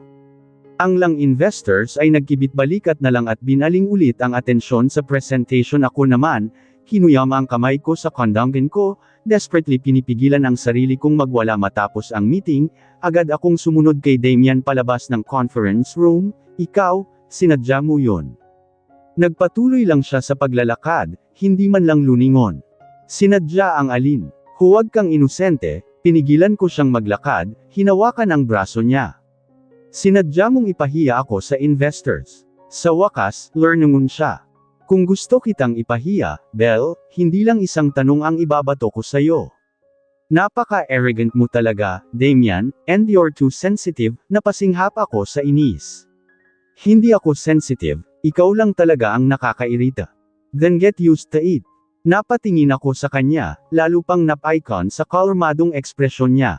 Ang lang investors ay nagkibit-balikat na lang at binaling ulit ang atensyon sa presentation. Ako naman, kinuyama ang kamay ko sa kondongan ko, desperately pinipigilan ang sarili kong magwala matapos ang meeting, agad akong sumunod kay Damian palabas ng conference room. Ikaw, sinadya mo yun. Nagpatuloy lang siya sa paglalakad, hindi man lang luningon. Sinadya ang alin? Huwag kang inosente, pinigilan ko siyang maglakad, hinawakan ang braso niya. Sinadya mong ipahiya ako sa investors. Sa wakas, learningon siya. Kung gusto kitang ipahiya, Belle, hindi lang isang tanong ang ibabato ko sa'yo. Napaka-arrogant mo talaga, Damian, and you're too sensitive, napasinghap ako sa inis. Hindi ako sensitive, ikaw lang talaga ang nakakairita. Then get used to it. Napatingin ako sa kanya, lalo pang nap-icon sa kalmadong ekspresyon niya.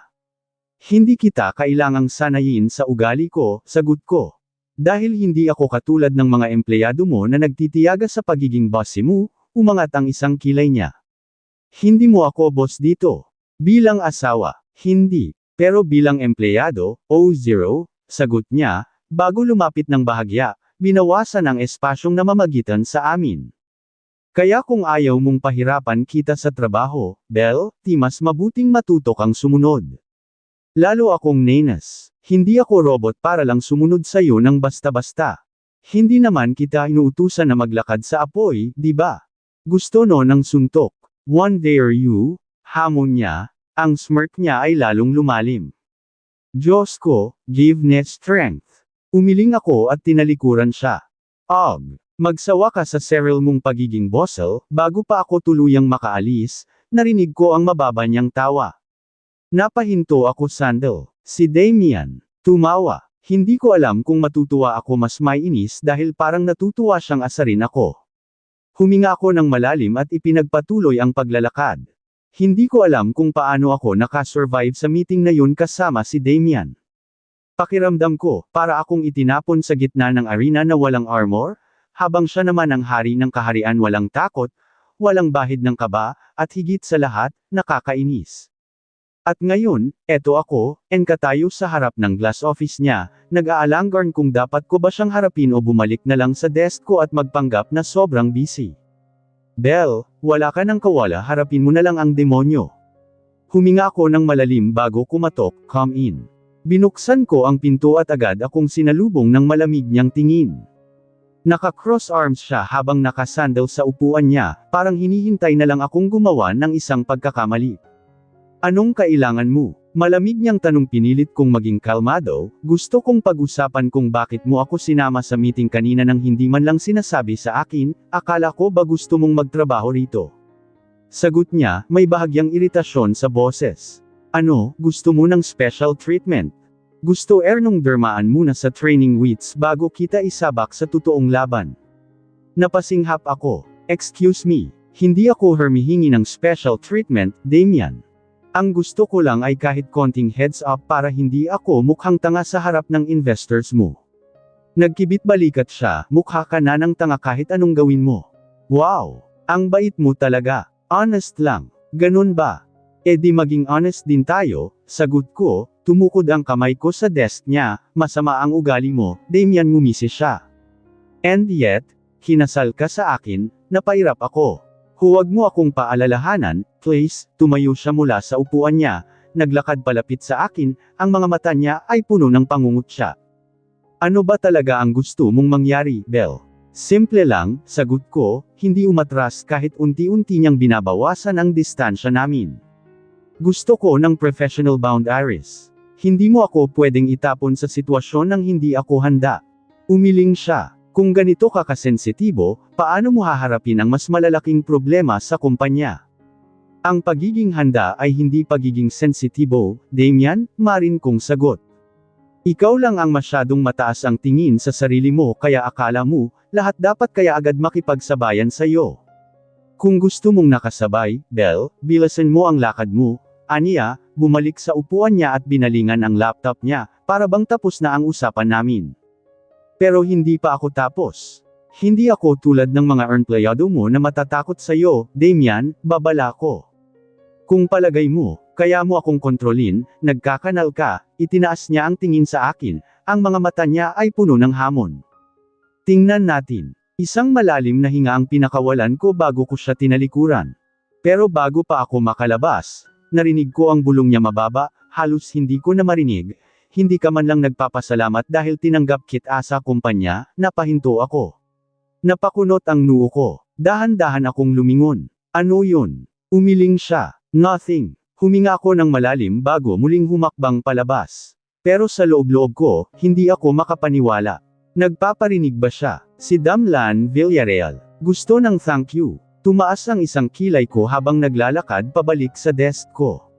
Hindi kita kailangang sanayin sa ugali ko, sagot ko. Dahil hindi ako katulad ng mga empleyado mo na nagtitiyaga sa pagiging bossy mo, umangat ang isang kilay niya. Hindi mo ako boss dito. Bilang asawa, hindi. Pero bilang empleyado, sagot niya, bago lumapit ng bahagya, binawasan ang espasyong namamagitan sa amin. Kaya kung ayaw mong pahirapan kita sa trabaho, Belle, mas mabuting matuto kang sumunod. Lalo akong nenas. Hindi ako robot para lang sumunod sa'yo ng basta-basta. Hindi naman kita inuutusan na maglakad sa apoy, di ba? Gusto no ng suntok. One dare you, hamon niya, ang smirk niya ay lalong lumalim. Diyos ko, give me strength. Umiling ako at tinalikuran siya. Magsawa ka sa serial mong pagiging bossel, bago pa ako tuluyang makaalis, narinig ko ang mababa niyang tawa. Napahinto ako sandal. Si Damian. Tumawa. Hindi ko alam kung matutuwa ako mas maiinis dahil parang natutuwa siyang asarin ako. Huminga ako ng malalim at ipinagpatuloy ang paglalakad. Hindi ko alam kung paano ako nakasurvive sa meeting na yun kasama si Damian. Pakiramdam ko, para akong itinapon sa gitna ng arena na walang armor, habang siya naman ang hari ng kaharian walang takot, walang bahid ng kaba, at higit sa lahat, nakakainis. At ngayon, eto ako, enkatayo sa harap ng glass office niya, nag-aalanggarn kung dapat ko ba siyang harapin o bumalik na lang sa desk ko at magpanggap na sobrang busy. Belle, wala ka ng kawala, harapin mo na lang ang demonyo. Huminga ako ng malalim bago kumatok, come in. Binuksan ko ang pinto at agad akong sinalubong ng malamig niyang tingin. Naka-cross arms siya habang nakasandal sa upuan niya, parang hinihintay na lang akong gumawa ng isang pagkakamali. Anong kailangan mo? Malamig niyang tanong, pinilit kong maging kalmado, gusto kong pag-usapan kung bakit mo ako sinama sa meeting kanina nang hindi man lang sinasabi sa akin, akala ko ba gusto mong magtrabaho rito? Sagot niya, may bahagyang iritasyon sa boses. Ano, gusto mo ng special treatment? Gusto nung dermaan muna sa training weeks bago kita isabak sa totoong laban. Napasinghap ako. Excuse me, hindi ako humihingi ng special treatment, Damian. Ang gusto ko lang ay kahit konting heads up para hindi ako mukhang tanga sa harap ng investors mo. Nagkibit balikat siya, mukha ka na ng tanga kahit anong gawin mo. Wow! Ang bait mo talaga. Honest lang. Ganun ba? E di maging honest din tayo, sagot ko, tumukod ang kamay ko sa desk niya, masama ang ugali mo, Damian, ngumisi siya. And yet, kinasal ka sa akin, napairap ako. Huwag mo akong paalalahanan, please, tumayo siya mula sa upuan niya, naglakad palapit sa akin, ang mga mata niya ay puno ng pangungutya. Ano ba talaga ang gusto mong mangyari, Belle? Simple lang, sagot ko, hindi umatras kahit unti-unti niyang binabawasan ang distansya namin. Gusto ko ng professional boundaries. Hindi mo ako pwedeng itapon sa sitwasyon nang hindi ako handa. Umiling siya. Kung ganito ka kasensitibo, paano mo haharapin ang mas malalaking problema sa kumpanya? Ang pagiging handa ay hindi pagiging sensitibo, Damian, marin kong sagot. Ikaw lang ang masyadong mataas ang tingin sa sarili mo kaya akala mo, lahat dapat kaya agad makipagsabayan sa iyo. Kung gusto mong nakasabay, Belle, bilasan mo ang lakad mo, aniya, bumalik sa upuan niya at binalingan ang laptop niya, para bang tapos na ang usapan namin. Pero hindi pa ako tapos. Hindi ako tulad ng mga empleyado mo na matatakot sa iyo, Damian, babala ko. Kung palagay mo, kaya mo akong kontrolin, nagkakanal ka, itinaas niya ang tingin sa akin, ang mga mata niya ay puno ng hamon. Tingnan natin. Isang malalim na hinga ang pinakawalan ko bago ko siya tinalikuran. Pero bago pa ako makalabas, narinig ko ang bulong niya mababa, halos hindi ko na marinig. Hindi ka man lang nagpapasalamat dahil tinanggap kita sa kumpanya, napahinto ako. Napakunot ang noo ko. Dahan-dahan akong lumingon. Ano yun? Umiling siya. Nothing. Huminga ako ng malalim bago muling humakbang palabas. Pero sa loob-loob ko, hindi ako makapaniwala. Nagpaparinig ba siya? Si Damlan Villarreal. Gusto ng thank you. Tumaas ang isang kilay ko habang naglalakad pabalik sa desk ko.